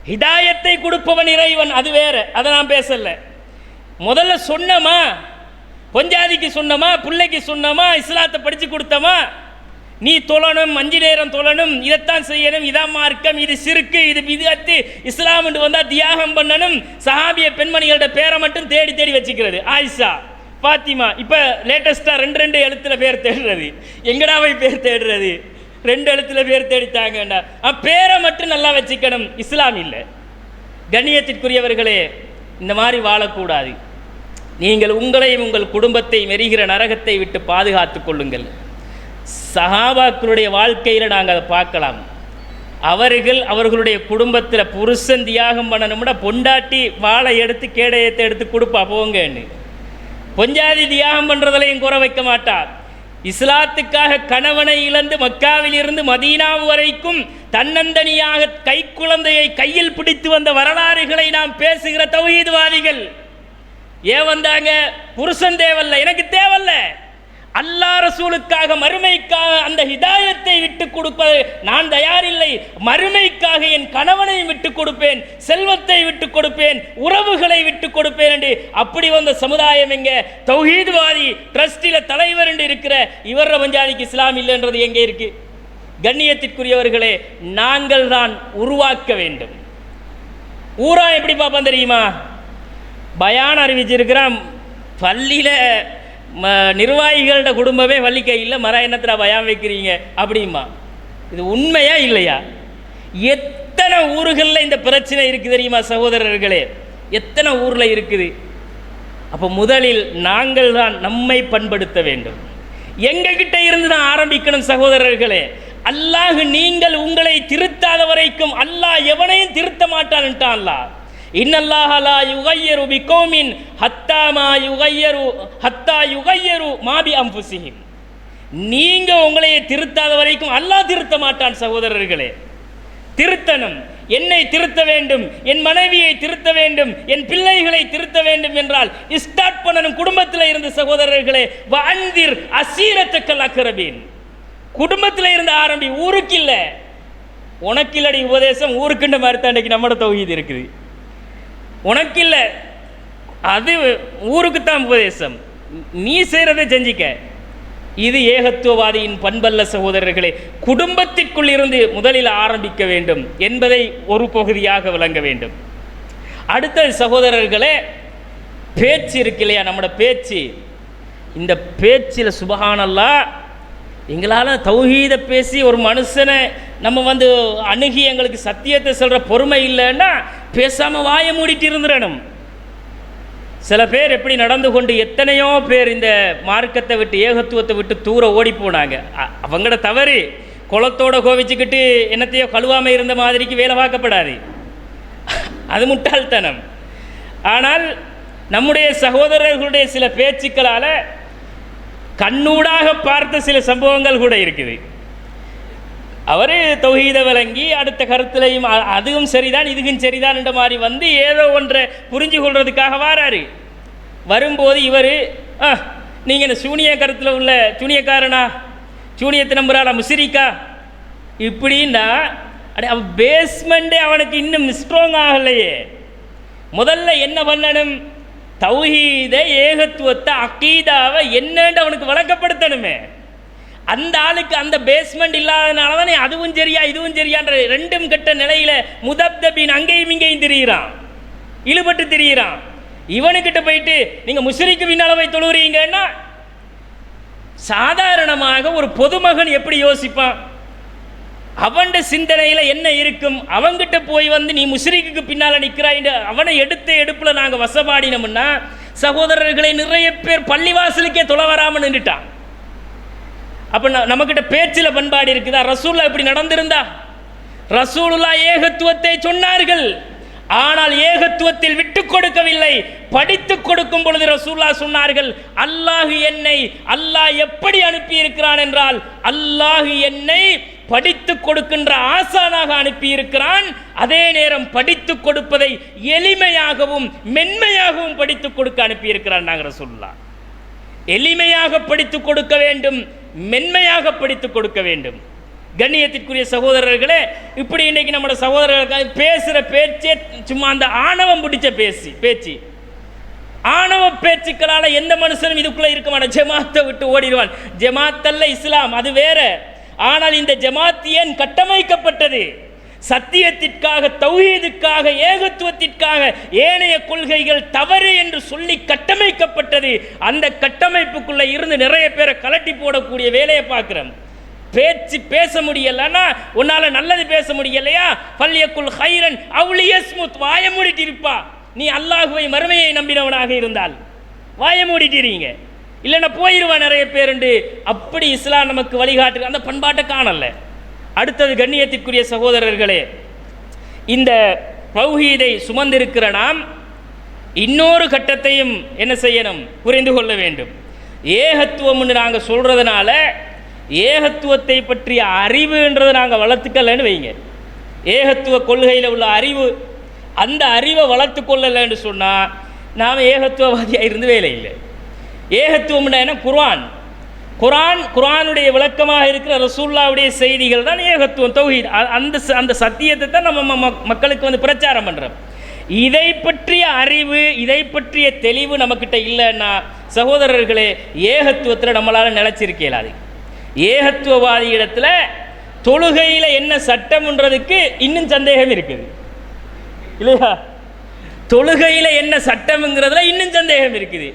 ஹிதாயத்தை கொடுப்பவன் இறைவன், அது வேற, அதை நான் பேசல. முதல்ல சொன்னமா, பொஞ்சாதிக்கு சொன்னமா, பிள்ளைக்கு சொன்னமா, இஸ்லாத்தை படிச்சு கொடுத்தமா? நீ தொழணும், 5 நேரம் தொழணும், இதைத்தான் செய்யணும், இதான் மார்க்கம், இது சிறுக்கு, இது பிதஅத்து, இஸ்லாம் என்று வந்தால் தியாகம் பண்ணணும். சஹாபிய பெண்மணிகளோட பேரை மட்டும் தேடி தேடி வச்சுக்கிறது. ஆயிஷா, பாத்திமா, இப்போ லேட்டஸ்டாக 2 எழுத்துல பேர் தேடுறது. எங்கடா போய் பேர் தேடுறது? 2 எழுத்துல பேர் தேடித்தாங்கண்டா. பேரை மட்டும் நல்லா வச்சுக்கணும், இஸ்லாம் இல்லை. கண்ணியத்திற்குரியவர்களே, இந்த மாதிரி வாழக்கூடாது. நீங்கள் உங்களையும் உங்கள் குடும்பத்தை எரிகிற நரகத்தை விட்டு பாதுகாத்துக் கொள்ளுங்கள். சஹாபாக்களுடைய வாழ்க்கையில் நாங்கள் அதை பார்க்கலாம். அவர்களுடைய குடும்பத்தில் புருஷன் தியாகம் பண்ணணும்னா பொண்டாட்டி வாழை எடுத்து கேடயத்தை எடுத்து கொடுப்பா போங்கன்னு. பொஞ்சாதி தியாகம் பண்ணுறதுலையும் குறை வைக்க மாட்டார். இஸ்லாத்துக்காக கணவனை இழந்து மக்காவில் இருந்து மதீனா வரைக்கும் தன்னந்தனியாக கைக்குழந்தையை கையில் பிடித்து வந்த வரலாறுகளை நாம் பேசுகிற தௌஹீத்வாதிகள் ஏன் வந்தாங்க? புருஷன் தேவல்ல, எனக்கு தேவல்ல, அல்லாஹ் ரசூலுக்காக மறுமைக்காக அந்த ஹிதாயத்தை விட்டு கொடுப்பது நான் தயாரில்லை. மறுமைக்காக என் கணவனை விட்டு கொடுப்பேன், செல்வத்தை விட்டு கொடுப்பேன், உறவுகளை விட்டு கொடுப்பேன் என்று அப்படி வந்த சமுதாயம் எங்க? தௌஹீத்வாதி ட்ரஸ்டில தலைவர் என்று இருக்கிற இவர பஞ்சாதிக்கு இஸ்லாம் இல்லைன்றது எங்கே இருக்கு? கண்ணியத்திற்குரியவர்களே, நாங்கள் தான் உருவாக்க வேண்டும். ஊரா எப்படி பார்ப்போம் தெரியுமா? பயான் அறிவிச்சிருக்கிறான், பள்ளியில் நிர்வாகிகளோட குடும்பமே வள்ளிக்கையில் மர எண்ணத்தில் பயான் வைக்கிறீங்க அப்படிமா. இது உண்மையா இல்லையா? எத்தனை ஊர்களில் இந்த பிரச்சனை இருக்குது தெரியுமா சகோதரர்களே? எத்தனை ஊரில் இருக்குது. அப்போ முதலில் நாங்கள் தான் நம்மை பண்படுத்த வேண்டும். எங்ககிட்ட இருந்து தான் ஆரம்பிக்கணும் சகோதரர்களே. அல்லாஹ் நீங்கள் உங்களை திருத்தாத வரைக்கும் அல்லாஹ் எவனையும் திருத்த மாட்டான்ட்டான். அல்லாஹ் இன்னல்லாஹ லா யுகையிரு பிகௌமின் ஹத்தா யுகையிரு மா பி அன்ஃபுஸிஹிம். நீங்க உங்களை திருத்தாத வரைக்கும் அல்லாஹ் திருத்த மாட்டான். சகோதரர்களே, திருத்தணும். என்னை திருத்த வேண்டும், என் மனைவியை திருத்த வேண்டும், என் பிள்ளைகளை திருத்த வேண்டும் என்றால் ஸ்டார்ட் பண்ணணும் குடும்பத்தில் இருந்து. சகோதரர்களே, வஅன்திர் அஸீரத்தக்கல் அக்ரபீன், குடும்பத்தில் இருந்து ஆரம்பி, ஊருக்கு இல்லை. உனக்கில்லடி உபதேசம் ஊருக்குன்ற மாதிரி தான் இன்றைக்கி நம்மளோட தௌஹீத் இருக்குது. உனக்கில்லை, அது ஊருக்குத்தான் உபதேசம், நீ செய்கிறதை செஞ்சிக்க. இது ஏகத்துவவாதியின் பண்பல்ல சகோதரர்களே. குடும்பத்திற்குள் இருந்து முதலில் ஆரம்பிக்க வேண்டும் என்பதை ஒரு பகுதியாக விளங்க வேண்டும். அடுத்த சகோதரர்களே, பேச்சு இருக்கு இல்லையா, நம்மளோட பேச்சு. இந்த பேச்சில் சுபஹானல்லாஹ், எங்களால் தௌஹீதை பேசி ஒரு மனுஷனை நம்ம அணுகி எங்களுக்கு சத்தியத்தை சொல்கிற பொறுமை இல்லைன்னா பேசாமல் வாயை மூடிட்டு இருந்துடணும். சில பேர் எப்படி நடந்து கொண்டு எத்தனையோ பேர் இந்த மார்க்கத்தை விட்டு ஏகத்துவத்தை விட்டு தூர ஓடி போனாங்க. அவங்களோட தவறு. குளத்தோட கோவிச்சுக்கிட்டு என்னத்தையோ கழுவாமல் இருந்த மாதிரிக்கு வேலை பார்க்கப்படாது, அது முட்டாள்தனம். ஆனால் நம்முடைய சகோதரர்களுடைய சில பேச்சுக்களால் கண்ணூடாக பார்த்த சில சம்பவங்கள் கூட இருக்குது. அவர் தௌஹீதை விளங்கி அடுத்த கருத்துலையும் அதுவும் சரிதான் இதுவும் சரிதான் என்ற மாதிரி ஏதோ ஒன்றை புரிஞ்சு கொள்றதுக்காக வாராரு. வரும்போது இவர் நீங்கள் இந்த சூனிய கருத்தில் உள்ள சூனியக்காரனா, சூனியத்தை நம்புறாளா, முசிரிக்கா இப்படின்னா அவன் பேஸ்மெண்ட்டே அவனுக்கு இன்னும் ஸ்ட்ராங் ஆகலையே. முதல்ல என்ன பண்ணணும்? தௌஹீதை, ஏகத்துவத்தை, அகீதாவை என்னன்னு அவனுக்கு வழக்கப்படுத்தணுமே. அந்த ஆளுக்கு அந்த பேஸ்மெண்ட் இல்லாதனால தானே அதுவும் சரியா இதுவும் சரியான்ற ரெண்டும் கெட்ட நிலையில முதப்தபின் அங்கேயும் இங்கேயும் திரியிறான், இழுபட்டு திரியிறான். இவனுக்கிட்ட போயிட்டு நீங்க முஸ்ரிக்கு பின்னால போய் தொழுகிறீங்கன்னா சாதாரணமாக ஒரு பொதுமகன் எப்படி யோசிப்பான்? அவன் சிந்தனையில என்ன இருக்கும்? அவங்கிட்ட போய் நீ முஸ்ரிக்கு பின்னால நிற்கிறாய், அவனை எடுத்த எடுப்புல நாங்கள் வசப்பாடினோம்னா சகோதரர்களை நிறைய பேர் பள்ளிவாசலுக்கே தொலை வராமல் நின்றுட்டான். அப்ப நம்மகிட்ட பேச்சில் பண்பாடு இருக்குதா? ரசூலுல்லாஹ் இப்படி நடந்திருந்தா? ரசூலுல்லாஹ் ஏகத்துவத்தை சொன்னார்கள், ஆனால் ஏகத்துவத்தில் விட்டு கொடுக்கவில்லை. படித்து கொடுக்கும் பொழுது ரசூலுல்லாஹ் சொன்னார்கள், அல்லாஹ் எப்படி அனுப்பி இருக்கிறான் என்றால், அல்லாஹ் என்னை படித்து கொடுக்கின்ற ஆசானாக அனுப்பி இருக்கிறான். அதே நேரம் படித்து கொடுப்பதை எளிமையாகவும் மென்மையாகவும் படித்து கொடுக்க அனுப்பி இருக்கிறான். நாங்கள் ரசூலுல்லாஹ் எளிமையாக படித்து கொடுக்க வேண்டும், மென்மையாக படித்து கொடுக்க வேண்டும். கண்ணியத்திற்குரிய சகோதரர்களே, இப்படி இன்னைக்கு நம்ம சகோதரர்கள் பேசுகிற பேச்சே சும்மா அந்த ஆணவம் பிடிச்ச பேச்சு. ஆணவ பேச்சுக்களால் எந்த மனுஷனும் இதுக்குள்ளே இருக்க மாட்டான், ஜமாத்தை விட்டு ஓடிடுவான். ஜமாத்தல்ல இஸ்லாம், அது வேற. ஆனால் இந்த ஜமாத் ஏன் கட்டமைக்கப்பட்டது? சத்தியத்திற்காக, தௌஹீதுக்காக, ஏகத்துவத்திற்காக. ஏனைய கொள்கைகள் தவறு என்று சொல்லி கட்டமைக்கப்பட்டது. அந்த கட்டமைப்புக்குள்ள இருந்து நிறைய பேரை கலட்டி போடக்கூடிய வேலையை பார்க்கிறோம். பேச முடியலன்னா, உன்னால நல்லது பேச முடியலையா, ஃபல்யகுல் ஹைரன் அவ் லியஸ்முத், வாய மூடிட்டு இருப்பா. நீ அல்லாஹ்வை மறுமையை நம்பினவனாக இருந்தால் வாய மூடிட்டீங்க, இல்லைன்னா போயிடுவா நிறைய பேருண்டு. அப்படி இஸ்லாம் நமக்கு வழிகாட்டு, அந்த பண்பாட்டை காணல. அடுத்தது கண்ணியத்திற்குரிய சகோதரர்களே, இந்த தௌஹீதை சுமந்திருக்கிற நாம் இன்னொரு கட்டத்தையும் என்ன செய்யணும்? புரிந்து கொள்ள வேண்டும். ஏகத்துவம்னு நாங்கள் சொல்றதுனால ஏகத்துவத்தை பற்றிய அறிவுன்றதை நாங்கள் வளர்த்துக்கலன்னு வைங்க. ஏகத்துவ கொள்கையில் உள்ள அறிவு, அந்த அறிவை வளர்த்து கொள்ளலைன்னு சொன்னால் நாம் ஏகத்துவவாதியாக இருந்து வேலை இல்லை. ஏகத்துவம்னா என்ன? குர்ஆனுடைய விளக்கமாக இருக்கிற ரசூலுல்லாஹ்வுடைய செய்திகள் தான் ஏகத்துவம், தௌஹீத். அந்த சத்தியத்தை தான் நம்ம மக்களுக்கு பிரச்சாரம் பண்ணுறோம். இதை பற்றிய அறிவு, இதை பற்றிய தெளிவு நம்மக்கிட்ட இல்லைன்னா சகோதரர்களே, ஏகத்துவத்தில் நம்மளால் நிலைச்சிருக்கலாது. ஏகத்துவவாதி இடத்துல தொழுகையில் என்ன சட்டம்ன்றதுக்கு இன்னும் சந்தேகம் இருக்குது இல்லையா? தொழுகையில் என்ன சட்டம்ங்கிறதுல இன்னும் சந்தேகம் இருக்குது.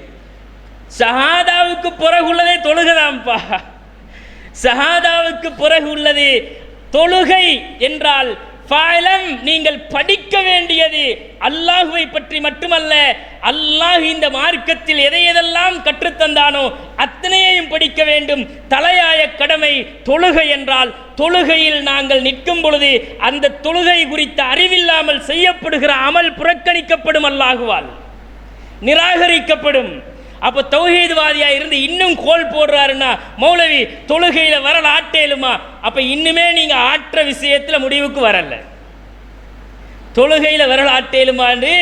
ஷஹாதாவுக்கு பிறகு உள்ளதே தொழுகைதான்ப்பா. ஷஹாதாவுக்கு பிறகு உள்ளது தொழுகை என்றால் ஃபஅலம், நீங்கள் படிக்க வேண்டியது அல்லாஹ்வை பற்றி மட்டுமல்ல, அல்லாஹ் இந்த மார்க்கத்தில் எதையெல்லாம் கற்றுத்தந்தானோ அத்தனையையும் படிக்க வேண்டும். தலையாய கடமை தொழுகை என்றால், தொழுகையில் நாங்கள் நிற்கும் பொழுது அந்த தொழுகை குறித்த அறிவில்லாமல் செய்யப்படுகிற அமல் புறக்கணிக்கப்படும், அல்லாஹ்வால் நிராகரிக்கப்படும். அப்போ தௌஹீத்வாதியாக இருந்து இன்னும் கோல் போடுறாருன்னா, மௌலவி தொழுகையில் வரல ஆட்டேலுமா? அப்போ இன்னுமே நீங்கள் ஆற்ற விஷயத்தில் முடிவுக்கு வரல. தொழுகையில் வரலாற்றேலுமாண்டு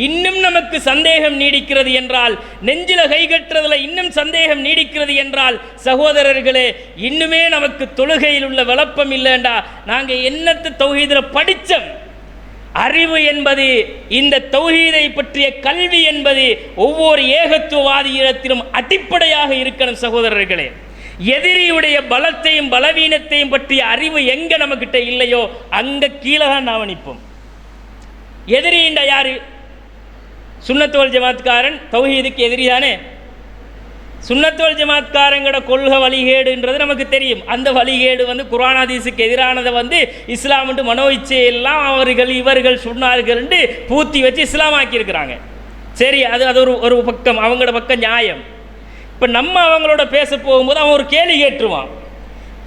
இன்னும் நமக்கு சந்தேகம் நீடிக்கிறது என்றால், நெஞ்சில கைகட்டுறதுல இன்னும் சந்தேகம் நீடிக்கிறது என்றால், சகோதரர்களே, இன்னுமே நமக்கு தொழுகையில் உள்ள விளப்பம் இல்லைண்டா நாங்கள் என்னத்தை தௌஹீதில் படித்தோம்? அறிவு என்பது, இந்த தௌஹீதை பற்றிய கல்வி என்பது ஒவ்வொரு ஏகத்துவவாதியிடத்திலும் அடிப்படையாக இருக்கணும் சகோதரர்களே. எதிரியுடைய பலத்தையும் பலவீனத்தையும் பற்றிய அறிவு எங்க நம்மகிட்ட இல்லையோ அங்க கீழே தான் நாம் நிற்போம். எதிரிண்டா யாரு? சுன்னத்துவல் ஜமாத்காரன் தௌஹீதுக்கு எதிரி தானே. சுன்னத்துவல் ஜமாத்காரங்களோட கொள்கை வழிகேடுன்றது நமக்கு தெரியும். அந்த வழிகேடு குர்ஆன் ஹதீஸுக்கு எதிரானதை இஸ்லாம் மனோ இச்சையெல்லாம் அவர்கள் இவர்கள் சொன்னார்கள் பூத்தி வச்சு இஸ்லாம் ஆக்கியிருக்கிறாங்க. சரி, அது ஒரு பக்கம், அவங்களோட பக்கம் நியாயம். இப்போ நம்ம அவங்களோட பேச போகும்போது அவன் ஒரு கேள்வி கேட்டுருவான்.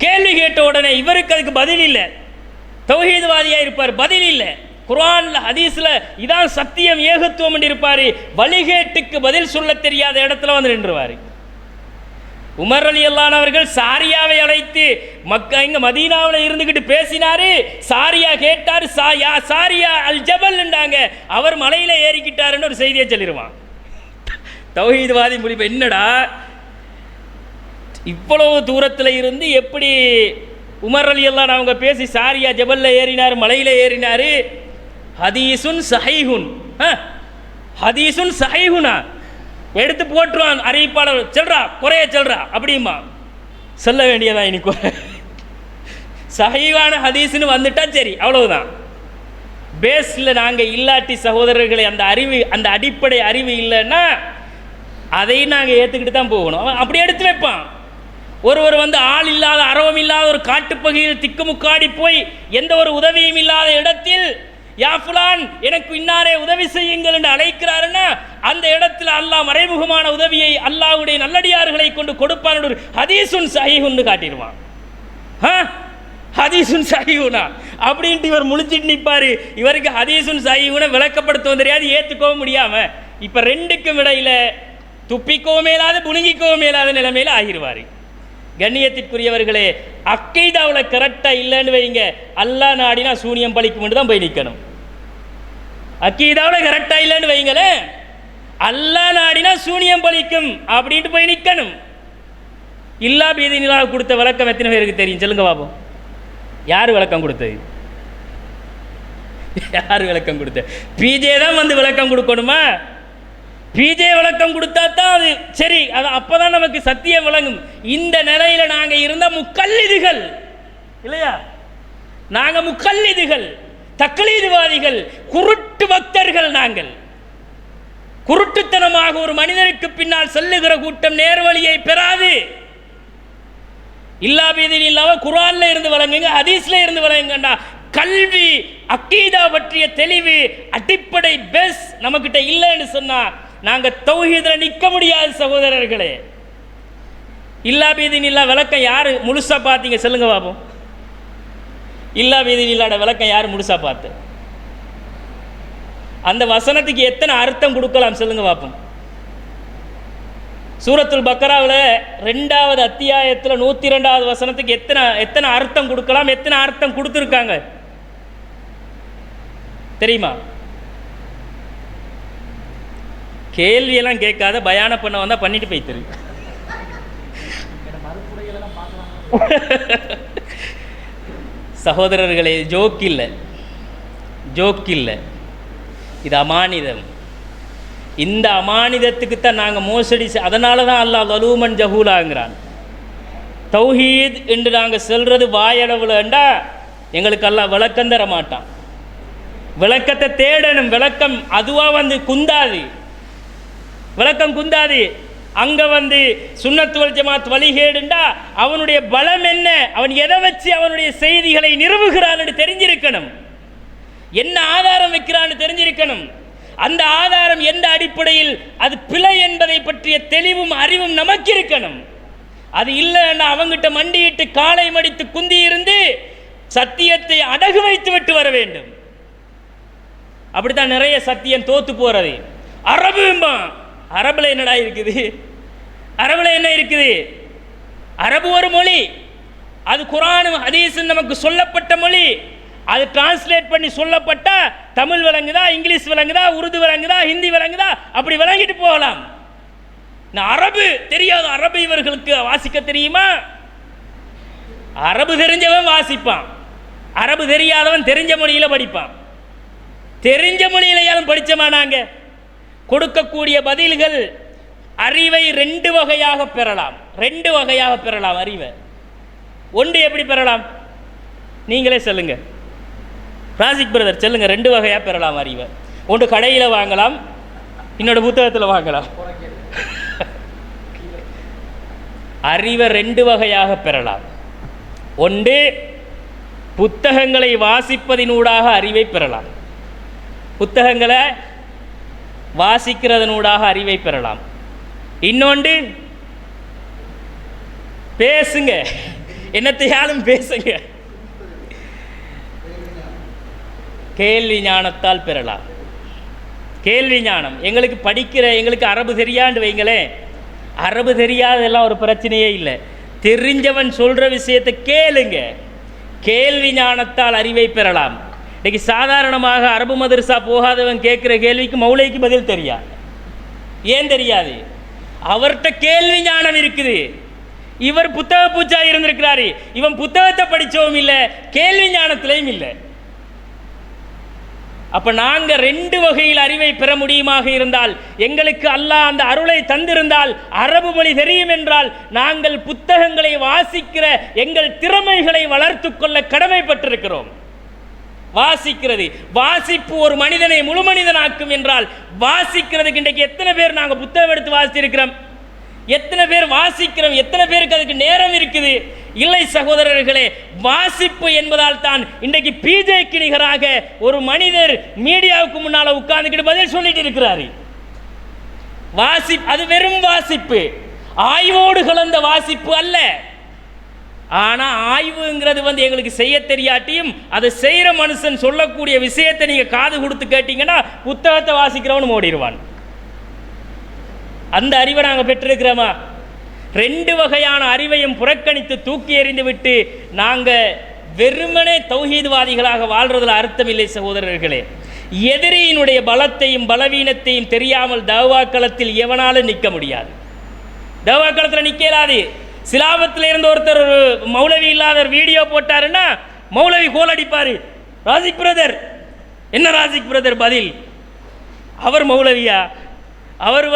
கேள்வி கேட்ட உடனே இவருக்கு அதுக்கு பதில் இல்லை. தௌஹீத்வாதியாக இருப்பார், பதில் இல்லை. குர்ஆன்ல ஹதீஸ்ல இதான் சத்தியம் ஏகத்துவம் என்று இருப்பார். வழிகேட்டுக்கு பதில் சொல்ல தெரியாத இடத்துல நின்றுவார். உமர் ரலியல்லாஹு அவர்கள் சாரியாவை அழைத்து இங்க மதீனாவில் இருந்துகிட்டு பேசினாரு. சாரியா கேட்டார், சாரியா அல் ஜபல் என்றாங்க. அவர் மலையில ஏறிக்கிட்டாருன்னு ஒரு செய்தியை சொல்லிடுவான். தௌஹீத்வாதி முடிவு என்னடா, இவ்வளவு தூரத்தில் இருந்து எப்படி உமர் ரலியல்லாஹு அவங்க பேசி சாரியா ஜபல்ல ஏறினார், மலையில ஏறினாரு? ஹதீசுன் சஹீஹுன், ஹதீசுன் சஹீஹுனா எடுத்து போட்டுருவான் அறிவிப்பாளர். செல்றா குறைய செல்றா அப்படிமா சொல்ல வேண்டியதா? இன்னைக்கு சஹீஹான ஹதீஸ்னு வந்துட்டா சரி, அவ்வளவுதான். பேஸில் நாங்கள் இல்லாட்டி சகோதரர்களை அந்த அறிவு, அந்த அடிப்படை அறிவு இல்லைன்னா அதையும் நாங்கள் ஏற்றுக்கிட்டு தான் போகணும். அவன் அப்படி எடுத்து வைப்பான். ஒருவர் ஆள் இல்லாத, அரவம் இல்லாத ஒரு காட்டுப்பகுதியில் திக்குமுக்காடி போய் எந்த ஒரு உதவியும் இல்லாத இடத்தில் யா ஃபுலான் எனக்கு இன்னாரே உதவி செய்யுங்கள் என்று அழைக்கிறாருன்னா அந்த இடத்துல அல்லாஹ் மறைமுகமான உதவியை அல்லாஹ்வுடைய நல்லடியார்களை கொண்டு கொடுப்பான். ஒரு ஹதீசுன் சஹீஹுன்னு காட்டிடுவான். ஹதீசுன் சஹீஹுனா அப்படின்ட்டு இவர் முழிச்சிட்டு நிற்பாரு. இவருக்கு ஹதீசுன் சஹீஹுனை விளக்கப்படுத்தவும் தெரியாது, ஏற்றுக்கவும் முடியாம இப்போ ரெண்டுக்கும் இடையில துப்பிக்கவும் மேலாத புழுங்கிக்கவும் மேலாத நிலைமையில ஆகிடுவார். கண்ணியத்திற்குரியவர்களே, அக்கீதாவில் கரெக்டாக இல்லைன்னு வைங்க, அல்லாஹ் நாடினா சூனியம் பழிக்கும் தான் போய் நிற்கணும். அக்கீதாவில் கரெக்டாக இல்லைன்னு வைங்களேன், அல்லாஹ் நாடினா சூனியம் பழிக்கும் அப்படின்ட்டு போய் நிற்கணும். இல்லா பீதி நிலா கொடுத்த விளக்கம் எத்தனை பேருக்கு தெரியும்? சொல்லுங்க பாப்போம். யார் விளக்கம் கொடுத்தது? யார் விளக்கம் கொடுத்த? பிஜே தான் விளக்கம் கொடுக்கணுமா? பிஜே விளக்கம் கொடுத்தா தான் அது சரி, அது அப்பதான் நமக்கு சத்தியம் விளங்கும். இந்த நிலையில நாங்க இருந்த முக்கல்லிதுகள் இல்லையா? நாங்க முக்கல்லிதுகள், தக்லீதுவாதிகள், குருட்டு பக்தர்கள். நாங்கள் குருட்டுத்தனமாக ஒரு மனிதனுக்கு பின்னால் செல்லுகிற கூட்டம் நேர்வழியை பெறாது. இல்லா பீதில் இல்லாம குர்ஆன்ல இருந்து வழங்குங்க, ஹதீஸ்ல இருந்து வழங்குங்கண்டா. கல்வி, அக்கீதா பற்றிய தெளிவு, அடிப்படை பேஸ் நமக்கிட்ட இல்லைன்னு சொன்னா நாங்க தௌஹீதுல நிற்க முடியாது சகோதரர்களே. இல்லா பீதின் இல்லா விளக்கம் யாரு முழுசா பார்த்தீங்க? சொல்லுங்க பாப்போம். இல்லா பீதின் இல்லாத விளக்கம் யாரு முழுசா பார்த்து? அந்த வசனத்துக்கு எத்தனை அர்த்தம் கொடுக்கலாம் சொல்லுங்க பாப்போம். சூரத்துல் பக்கராவில் 2வது அத்தியாயத்தில் 102வது வசனத்துக்கு எத்தனை அர்த்தம் கொடுக்கலாம், எத்தனை அர்த்தம் கொடுத்துருக்காங்க தெரியுமா? கேள்வியெல்லாம் கேட்காத பயான பண்ண வந்தா பண்ணிட்டு போய்த்திரு. சகோதரர்களே, ஜோக் இல்லை, ஜோக் இல்லை, இது அமானிதம். இந்த அமானிதத்துக்கு தான் நாங்கள் மோசடி, அதனால தான் அல்லாஹ் வலூமன் ஜஹூலாங்கிறான். தௌஹீத் என்று நாங்கள் சொல்றது வாயளவுலண்டா எங்களுக்கு அல்லாஹ் விளக்கம் தர மாட்டான். விளக்கத்தை தேடணும். விளக்கம் அதுவாக குந்தாது, விளக்கம் குந்தாது. அங்கே சுன்னத்துவல் ஜமாத் வழிகேடுண்டா அவனுடைய பலம் என்ன, அவன் எதை வச்சு அவனுடைய செய்திகளை நிறுவுகிறான்னு தெரிஞ்சிருக்கணும். என்ன ஆதாரம் வைக்கிறான்னு தெரிஞ்சிருக்கணும். அந்த ஆதாரம் எந்த அடிப்படையில் அது பிழை என்பதை பற்றிய தெளிவும் அறிவும் நமக்கு இருக்கணும். அது இல்லைன்னா அவங்கிட்ட மண்டியிட்டு காலை மடித்து குந்தி இருந்து சத்தியத்தை அடகு வைத்து விட்டு வர வேண்டும். அப்படித்தான் நிறைய சத்தியம் தோத்து போறது. அரபுமா, அரபுல என்னடா இருக்குது? அரபுல என்ன இருக்குது? அரபு ஒரு மொழி, அது குர்ஆனும் ஹதீஸும் நமக்கு சொல்லப்பட்ட மொழி. அது டிரான்ஸ்லேட் பண்ணி சொல்லப்பட்டா தமிழ் விளங்குதா, இங்கிலீஷ் விளங்குதா, உருது விளங்குதா, ஹிந்தி விளங்குதா, அப்படி விளங்கிட்டு போகலாம். அரபு தெரியாது, அரபு இவர்களுக்கு வாசிக்க தெரியுமா? அரபு தெரிஞ்சவன் வாசிப்பான், அரபு தெரியாதவன் தெரிஞ்ச மொழியில படிப்பான். தெரிஞ்ச மொழியிலையாலும் படிச்சமானாங்க. கொடுக்கக்கூடிய பதில்கள் அறிவை ரெண்டு வகையாக பெறலாம். ரெண்டு வகையாக பெறலாம் அறிவை. ஒன்று எப்படி பெறலாம் நீங்களே சொல்லுங்க, ராசிக் பிரதர் சொல்லுங்க. ரெண்டு வகையாக பெறலாம் அறிவை. ஒன்று கடையில் வாங்கலாம், இன்னொரு புத்தகத்தில் வாங்கலாம். அறிவை ரெண்டு வகையாக பெறலாம். ஒன்று புத்தகங்களை வாசிப்பதினூடாக அறிவை பெறலாம், புத்தகங்களை வாசிக்கிறதனூடாக அறிவை பெறலாம். இன்னொன்று பேசுங்க, என்னத்தையாலும் பேசுங்க, கேள்வி ஞானத்தால் பெறலாம். கேள்வி ஞானம் எங்களுக்கு படிக்கிற எங்களுக்கு அரபு தெரியாண்டு வைங்களேன், அரபு தெரியாதெல்லாம் ஒரு பிரச்சனையே இல்லை. தெரிஞ்சவன் சொல்கிற விஷயத்தை கேளுங்க, கேள்வி ஞானத்தால் அறிவை பெறலாம். இன்றைக்கி சாதாரணமாக அரபு மதரசா போகாதவன் கேட்குற கேள்விக்கு மௌலைக்கு பதில் தெரியாது. ஏன் தெரியாது? அவர்கிட்ட கேள்வி ஞானம் இருக்குது. இவர் புத்தக பூச்சா இருந்திருக்கிறாரு, இவன் புத்தகத்தை படித்தவும் இல்லை, கேள்வி ஞானத்திலையும் இல்லை. அப்போ நாங்கள் ரெண்டு வகையில் அறிவை பெற முடியுமாக இருந்தால், எங்களுக்கு அல்லாஹ் அந்த அருளை தந்திருந்தால், அரபு மொழி தெரியும் என்றால், நாங்கள் புத்தகங்களை வாசிக்கிற எங்கள் திறமைகளை வளர்த்து கொள்ள கடமைப்பட்டிருக்கிறோம். வாசிக்கிறது, வாசிப்பு ஒரு மனிதனை முழு மனிதனாக்கும் என்றால், வாசிக்கிறதுக்கு இன்றைக்கு எத்தனை பேர் நாங்கள் புத்தகம் எடுத்து வாசிச்சிருக்கிறோம்? எத்தனை பேர் வாசிக்கிறோம்? எத்தனை பேருக்கு அதுக்கு நேரம் இருக்குது? இல்லை சகோதரர்களே, வாசிப்பு என்பதால் தான் இன்றைக்கு பிஜேக்கு நிகராக ஒரு மனிதர் மீடியாவுக்கு முன்னால் உட்கார்ந்துக்கிட்டு பதில் சொல்லிட்டு இருக்கிறாரு. அது வெறும் வாசிப்பு, ஆய்வோடு கலந்த வாசிப்பு அல்ல. ஆனால் ஆய்வுங்கிறது எங்களுக்கு செய்ய தெரியாட்டியும் அதை செய்கிற மனுஷன் சொல்லக்கூடிய விஷயத்தை நீங்கள் காது கொடுத்து கேட்டீங்கன்னா புத்தகத்தை வாசிக்கிறவன் ஓடிடுவான். அந்த அறிவை நாங்கள் பெற்றிருக்கிறோமா? ரெண்டு வகையான அறிவையும் புறக்கணித்து தூக்கி எறிந்து விட்டு நாங்கள் வெறுமனே தௌஹீத்வாதிகளாக வாழ்றதுல அர்த்தம் இல்லை சகோதரர்களே. எதிரியினுடைய பலத்தையும் பலவீனத்தையும் தெரியாமல் தவாக்களத்தில் எவனாலும் நிற்க முடியாது. தவாக்களத்தில் நிற்கலாது. சிலாபத்தில் இருந்த ஒருத்தர் ஒரு மௌலவி இல்லாத ஒரு வீடியோ போட்டாருன்னா மௌலவி கோல் அடிப்பார். ராசிக் பிரதர், என்ன ராசிக் பிரதர் பதில்? அவர் மௌலவியா? அவர்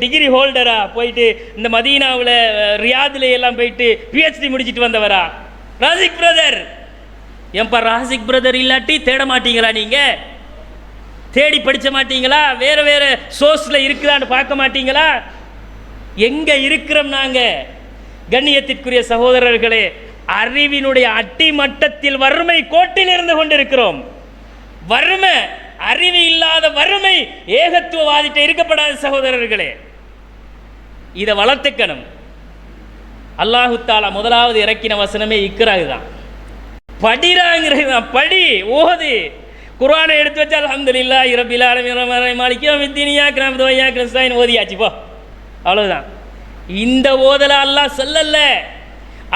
டிகிரி ஹோல்டரா? போயிட்டு இந்த மதீனாவில் ரியாதில் எல்லாம் போயிட்டு பிஹெச்டி முடிச்சுட்டு வந்தவரா? ராசிக் பிரதர் ஏன்பா ராசிக் பிரதர் இல்லாட்டி தேட மாட்டீங்களா? நீங்கள் தேடி படிக்க மாட்டீங்களா? வேறு வேறு சோர்ஸில் இருக்குதான்னு பார்க்க மாட்டீங்களா? எங்கே இருக்கிறோம் நாங்கள்? கண்ணியத்திற்குரிய சகோதரர்களே, அறிவினுடைய அடிமட்டத்தில் வறுமை கோட்டில் இருந்து கொண்டிருக்கிறோம். வறுமை, அறிவு இல்லாத வறுமை ஏகத்துவவாதிட்ட இருக்கப்படாத சகோதரர்களே. இதை வளர்த்துக்கணும். அல்லாஹு தாலா முதலாவது இறக்கின வசனமே இக்ராஹ் தான். படிராங்கிறது தான். படி, ஓது. குர்ஆனை எடுத்து வச்சால் அல்ஹம்துலில்லாஹி ரப்பில் ஆலமீன் மாலிகி யௌமித்தீன் இய்யாக நஅபுது வ இய்யாக நஸ்தஈன் ஓதியாச்சு போ, அவ்வளவுதான். இந்த ஓதல அல்லாஹ் சொல்லல.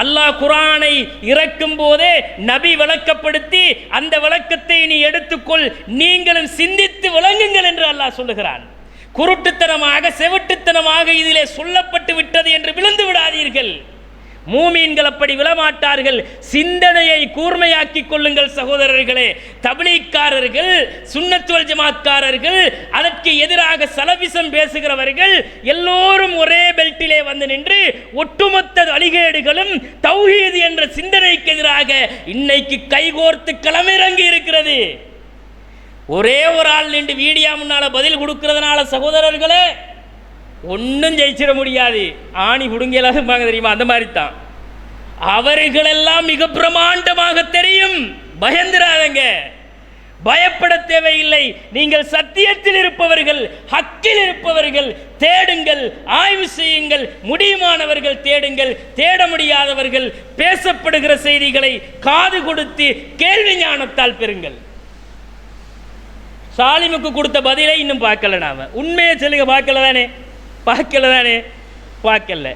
அல்லாஹ் குர்ஆனை இறக்கும் போதே நபி விளக்கப்படுத்தி அந்த விளக்கத்தை நீ எடுத்துக்கொள், நீங்களும் சிந்தித்து விளங்குங்கள் என்று அல்லாஹ் சொல்லுகிறான். குருட்டுத்தனமாக செவிட்டுத்தனமாக இதிலே சொல்லப்பட்டு விட்டது என்று விழுந்து விடாதீர்கள். மூமீன்கள் அப்படி விழமாட்டார்கள். சிந்தனையை கூர்மையாக்கி கொள்ளுங்கள் சகோதரர்களே. தப்லீக்காரர்கள், சுன்னத் வல் ஜமாத்காரர்கள், அதற்கு எதிராக சலபிசம் பேசுகிறவர்கள் எல்லோரும் ஒரே பெல்ட்டிலே வந்து நின்று ஒட்டுமொத்த அலிகேடுகளும் தௌஹீத் என்ற சிந்தனைக்கு எதிராக இன்னைக்கு கைகோர்த்து களமிறங்கி இருக்கிறது. ஒரே ஒரு ஆள் நின்று வீடியோ முன்னால பதில் கொடுக்கிறதுனால சகோதரர்களே ஒன்றும் ஜெயிச்சிட முடியாது. ஆணி புடுங்கலாம் தெரியுமா? அந்த மாதிரி தான். அவர்களெல்லாம் மிக பிரமாண்டமாக தெரியும். பயந்துராதங்க, பயப்பட தேவையில்லை. நீங்கள் சத்தியத்தில் இருப்பவர்கள், ஹக்கில் இருப்பவர்கள், தேடுங்கள், ஆய்வு செய்யுங்கள். முடியுமானவர்கள் தேடுங்கள், தேட முடியாதவர்கள் பேசப்படுகிற செய்திகளை காது கொடுத்து கேள்வி ஞானத்தால் பெறுங்கள். சாலிமுக்கு கொடுத்த பதிலை இன்னும் பார்க்கல. நாம உண்மையை சொல்லுங்க, பார்க்கல தானே? பார்க்கல.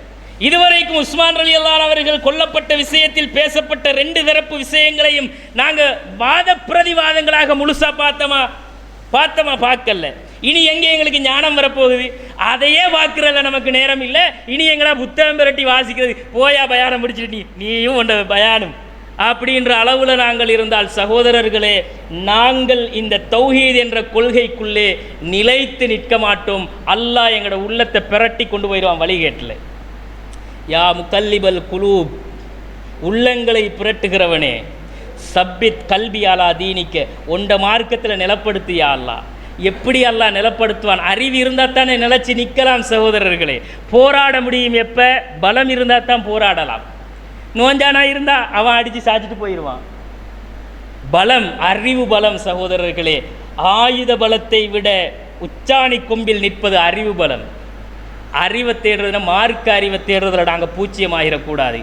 இதுவரைக்கும் உஸ்மான் ரலியல்லாஹு அவர்கள் கொல்லப்பட்ட விஷயத்தில் பேசப்பட்ட 2 தரப்பு விஷயங்களையும் நாங்கள் வாத பிரதிவாதங்களாக முழுசா பார்த்தோமா பார்க்கல. இனி எங்கே எங்களுக்கு ஞானம் வரப்போகுது? அதையே பார்க்கறதுல நமக்கு நேரம் இல்லை. இனி எங்கடா புத்தகம் பிரட்டி வாசிக்கிறது? போயா பயானம் முடிச்சுட்டு நீயும் உண்ட பயானம் அப்படின்ற அளவில் நாங்கள் இருந்தால் சகோதரர்களே, நாங்கள் இந்த தௌஹீத் என்ற கொள்கைக்குள்ளே நிலைத்து நிற்க மாட்டோம். அல்லாஹ் எங்களோட உள்ளத்தை பிரட்டி கொண்டு போயிடுவான் வழிகேட்டில். யா முகல்லிபல் குலூப், உள்ளங்களை புரட்டுகிறவனே, சப்பித் கல்வி அலா தீனிக்க, உண்ட மார்க்கத்தில் நிலப்படுத்தியா அல்லாஹ். எப்படி அல்லாஹ் நிலப்படுத்துவான்? அறிவு இருந்தால் தானே நிலச்சி நிற்கலாம் சகோதரர்களே. போராட முடியும் எப்போ? பலம் இருந்தால் தான் போராடலாம். நோஞ்சானா இருந்தா அவன் அடித்து சாச்சிட்டு போயிடுவான். பலம், அறிவு பலம் சகோதரர்களே. ஆயுத பலத்தை விட உச்சாணி கொம்பில் நிற்பது அறிவு பலம். அறிவை தேடுறதுனா மார்க்க அறிவை தேடுறதுல நாங்கள் பூச்சியமாகிடக்கூடாது.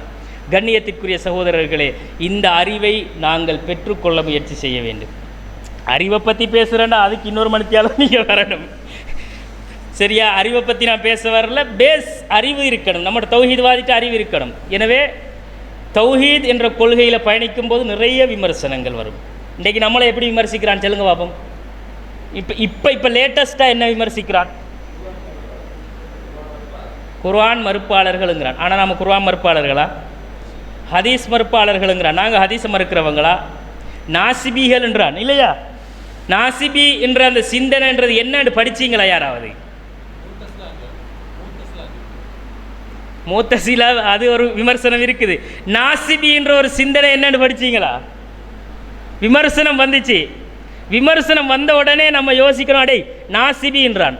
கண்ணியத்திற்குரிய சகோதரர்களே, இந்த அறிவை நாங்கள் பெற்றுக்கொள்ள முயற்சி செய்ய வேண்டும். அறிவை பற்றி பேசுகிறேன்னா அதுக்கு இன்னொரு மணித்தியாலும் நீங்கள் வரணும். சரியா? அறிவை பற்றி நான் பேச வரல. பேஸ் அறிவு இருக்கணும். நம்மளோட தௌஹீத்வாதிட்டு அறிவு இருக்கணும். எனவே தௌஹீத் என்ற கொள்கையில் பயணிக்கும் போது நிறைய விமர்சனங்கள் வரும். இன்றைக்கு நம்மளை எப்படி விமர்சிக்கிறான் சொல்லுங்க பாப்போம். இப்போ லேட்டஸ்ட்டாக என்ன விமர்சிக்கிறான்? குர்ஆன் மறுப்பாளர்களுங்கிறான். ஆனால் நம்ம குர்ஆன் மறுப்பாளர்களா? ஹதீஸ் மறுப்பாளர்களுங்கிறான். நாங்கள் ஹதீஸை மறுக்கிறவங்களா? நாசிபிகள் என்றான் இல்லையா? நாசிபி என்ற அந்த சிந்தனைன்றது என்னன்னு படிச்சிங்களா யாராவது? மூத்தசிலா, அது ஒரு விமர்சனம் இருக்குது. நாசிபி என்ற ஒரு சிந்தனை என்னன்னு படிச்சிங்களா? விமர்சனம் வந்துச்சு. விமர்சனம் வந்த உடனே நம்ம யோசிக்கிறோம், அடே நாசிபி என்றான்.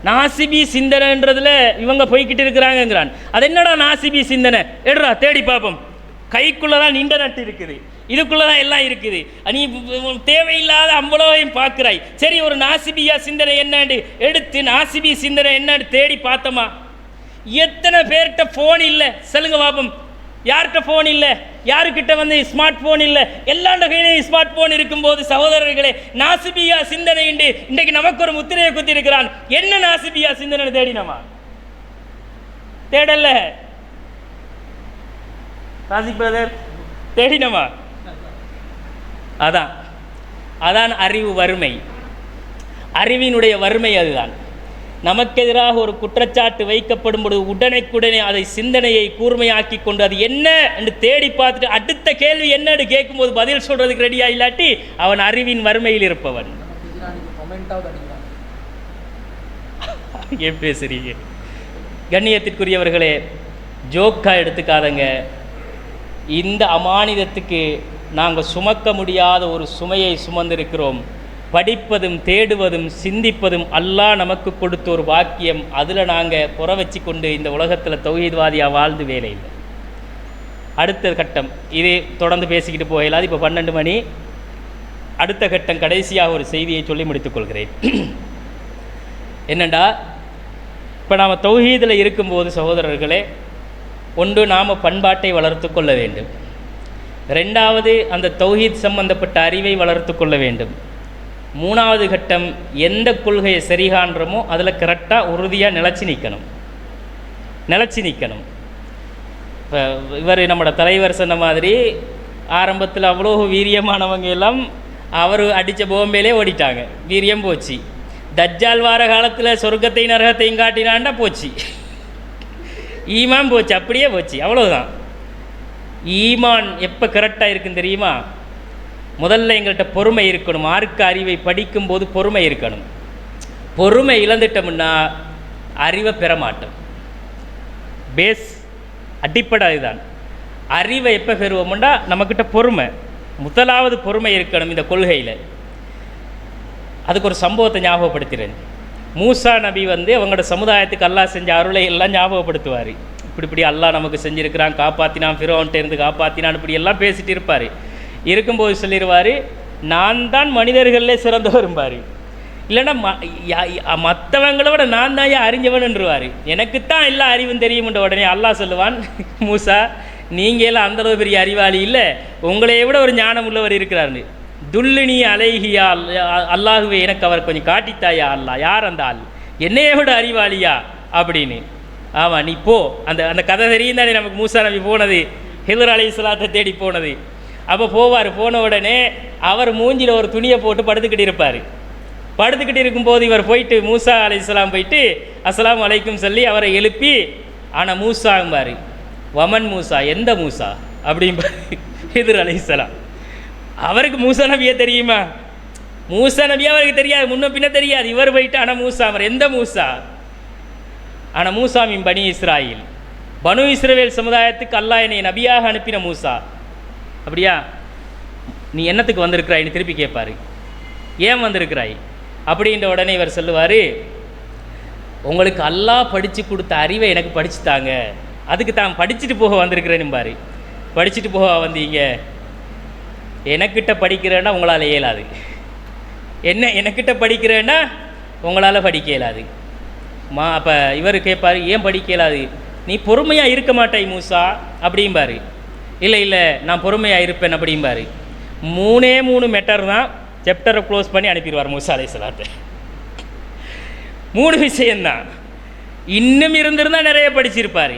நாசிபி சிந்தனைன்றதுல இவங்க போய்கிட்டு இருக்கிறாங்கிறான். அது என்னடா நாசிபி சிந்தனை? எடுறா தேடி பார்ப்போம். கைக்குள்ளதான் இன்டர்நெட் இருக்குது, இதுக்குள்ளதான் எல்லாம் இருக்குது. நீ தேவையில்லாத அவ்வளோவையும் பார்க்குறாய். சரி, ஒரு நாசிபியா சிந்தனை என்னன்னு எடுத்து நாசிபி சிந்தனை என்னன்னு தேடி பார்த்தோமா? எத்தனை பேர்கிட்ட ஃபோன் இல்லை சொல்லுங்க பாப்போம். யார்கிட்ட ஃபோன் இல்லை? யாருக்கிட்ட ஸ்மார்ட் ஃபோன் இல்லை? எல்லாண்ட கையிலையும் ஸ்மார்ட் ஃபோன் இருக்கும்போது சகோதரர்களே, நாசிபியா சிந்தனை உண்டு. இன்றைக்கு நமக்கு ஒரு முத்திரையை குத்தி இருக்கிறான். என்ன நாசிபியா சிந்தனை தேடினமா? தேடல. ராசிக் பிரதர் தேடினமா? அதான் அறிவு வறுமை. அறிவினுடைய வறுமை அதுதான். நமக்கு எதிராக ஒரு குற்றச்சாட்டு வைக்கப்படும் பொழுது உடனே அதை சிந்தனையை கூர்மையாக்கி கொண்டு அது என்ன என்று தேடி பார்த்துட்டு அடுத்த கேள்வி என்னன்னு கேட்கும்போது பதில் சொல்றதுக்கு ரெடியா இல்லாட்டி அவன் அறிவின் வறுமையில் இருப்பவன். ஏன் பேசுறீங்க? கண்ணியத்திற்குரியவர்களே, ஜோக்கா எடுத்துக்காதங்க. இந்த அமானிதத்துக்கு நாங்கள் சுமக்க முடியாத ஒரு சுமையை சுமந்திருக்கிறோம். படிப்பதும் தேடுவதும் சிந்திப்பதும் அல்லாஹ் நமக்கு கொடுத்த ஒரு வாக்கியம். அதில் நாங்கள் புற வச்சு கொண்டு இந்த உலகத்தில் தௌஹீத்வாதியாக வாழ்ந்து வேலை இல்லை. அடுத்த கட்டம் இது தொடர்ந்து பேசிக்கிட்டு போகலாது. இப்போ 12 மணி. அடுத்த கட்டம் கடைசியாக ஒரு செய்தியை சொல்லி முடித்துக்கொள்கிறேன். என்னண்டா, இப்போ நாம் தௌஹீதில் இருக்கும்போது சகோதரர்களே, ஒன்று நாம் பண்பாட்டை வளர்த்து கொள்ள வேண்டும். 2வது அந்த தௌஹீத் சம்பந்தப்பட்ட அறிவை வளர்த்து கொள்ள வேண்டும். 3வது கட்டம், எந்த கொள்கையை சரிகான்றமோ அதில் கரெக்டாக உறுதியாக நிலச்சி நிற்கணும். இப்போ இவர் நம்மளோட தலைவர் சொன்ன மாதிரி ஆரம்பத்தில் அவ்வளோ வீரியமானவங்க எல்லாம் அவர் அடித்த போம்பேலே ஓடிட்டாங்க. வீரியம் போச்சு. தஜ்ஜால் வார காலத்தில் சொர்க்கத்தையும் நரகத்தையும் காட்டினாண்டா போச்சு. ஈமான் போச்சு, அப்படியே போச்சு, அவ்வளோதான். ஈமான் எப்போ கரெக்டாக இருக்குன்னு தெரியுமா? முதல்ல எங்கள்கிட்ட பொறுமை இருக்கணும். மார்க்க அறிவை படிக்கும்போது பொறுமை இருக்கணும். பொறுமை இழந்துட்டோம்னா அறிவை பெற மாட்டோம். பேஸ் அடிப்படை இதுதான். அறிவை எப்போ பெறுவோம்னா நம்மக்கிட்ட பொறுமை. முதலாவது பொறுமை இருக்கணும் இந்த கொள்கையில். அதுக்கு ஒரு சம்பவத்தை ஞாபகப்படுத்துகிறேன். மூசா நபி அவங்களோட சமுதாயத்துக்கு அல்லாஹ் செஞ்ச அருளை எல்லாம் ஞாபகப்படுத்துவார். இப்படி அல்லாஹ் நமக்கு செஞ்சுருக்கிறான், காப்பாற்றினான், ஃபிரௌன்ட்ட இருந்து காப்பாற்றினான், இப்படி எல்லாம் பேசிட்டு இருப்பார். இருக்கும்போது சொல்லிடுவார், நான் தான் மனிதர்களே சிறந்தவரும்பார். இல்லைன்னா மற்றவங்களை விட நான் தான் அறிஞ்சவன்ன்றுவார். எனக்குத்தான் எல்லா அறிவும் தெரியும்ன்ற உடனே அல்லாஹ் சொல்லுவான், மூசா நீங்கள் எல்லாம் அந்தளவு பெரிய அறிவாளி இல்லை, உங்களைய விட ஒரு ஞானம் உள்ளவர் இருக்கிறார்னு. துல்லினி அலைஹியா, அல்லாஹுவே எனக்கு அவர் கொஞ்சம் காட்டித்தாயா அல்லாஹ், யார் அந்த ஆள், என்னைய விட அறிவாளியா அப்படின்னு. ஆமாம், நீ போ. அந்த அந்த கதை தெரியும் தானே நமக்கு, மூசா நபி போனது, ஹிதர் அலைஹிஸ்ஸலாத்தை தேடி போனது. அப்போ போவார். போன உடனே அவர் மூஞ்சியில் ஒரு துணியை போட்டு படுத்துக்கிட்டு இருப்பார். படுத்துக்கிட்டு இருக்கும்போது இவர் போயிட்டு மூசா அலைஹிஸ்ஸலாம் போயிட்டு அஸ்ஸலாமு அலைக்கும் சொல்லி அவரை எழுப்பி, ஆனால் மூசாம்பார். வமன் மூசா, எந்த மூசா அப்படிம்பார் ஹிதர் அலைஹிஸ்ஸலாம். அவருக்கு மூசா நபியே தெரியுமா? மூசா நபியே அவருக்கு தெரியாது, முன்ன பின்ன தெரியாது. இவர் போயிட்டு ஆனால் மூசா, அவர் எந்த மூசா? ஆனால் மூசாமின் பனி இஸ்ராயில், பனு இஸ்ரவேல் சமுதாயத்துக்கு அல்லாஹ் என்னை நபியாக அனுப்பின மூசா. அப்படியா? நீ என்னத்துக்கு வந்திருக்கிறாய்னு திருப்பி கேட்பார். ஏன் வந்திருக்கிறாய் அப்படின்ற உடனே இவர் சொல்லுவார், உங்களுக்கு அல்லாஹ் படித்து கொடுத்த அறிவை எனக்கு படிச்சுட்டாங்க, அதுக்கு தான் படிச்சுட்டு போக வந்திருக்கிறேன்னுபார். படிச்சுட்டு போக வந்தீங்க, எனக்கிட்ட படிக்கிறேன்னா உங்களால் இயலாது. என்ன எனக்கிட்ட படிக்கிறேன்னா உங்களால் படிக்க இயலாது. அப்போ இவர் கேட்பார், ஏன் படிக்க இயலாது? நீ பொறுமையாக இருக்க மாட்டாய் மூசா அப்படிம்பார். இல்லை இல்லை, நான் பொறுமையாக இருப்பேன் அப்படிம்பார். 3 மெட்டர் தான், சாப்டரை க்ளோஸ் பண்ணி அனுப்பிடுவார் மூசா அலைஹிஸ்ஸலாத்தை. 3 விஷயந்தான். இன்னும் இருந்திருந்தால் நிறைய படிச்சிருப்பார்.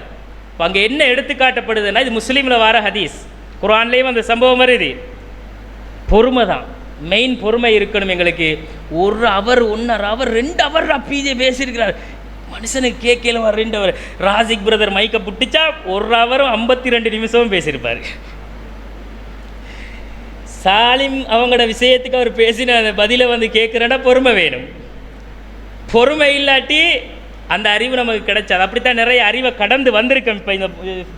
இப்போ அங்கே என்ன எடுத்துக்காட்டப்படுதுன்னா, இது முஸ்லீமில் வர ஹதீஸ், குர்ஆன்லேயும் அந்த சம்பவம் வருது. பொறுமை தான் மெயின். பொறுமை இருக்கணும் எங்களுக்கு. 1 ஹவர் 1.5 ஹவர் 2 ஹவர் பிஜே பேசியிருக்கிறார். மனுஷனுக்கு கேட்கல 2 ஹவர். ராசிக் பிரதர் மைக்கை புட்டிச்சா 1 ஹவரும் 52 நிமிஷமும் பேசியிருப்பார். சாலிம் அவங்களோட விஷயத்துக்கு அவர் பேசின அந்த பதிலை வந்து கேட்குறேன்னா பொறுமை வேணும். பொறுமை இல்லாட்டி அந்த அறிவு நமக்கு கிடைச்சாது. அப்படித்தான் நிறைய அறிவை கடந்து வந்திருக்கோம். இப்போ இந்த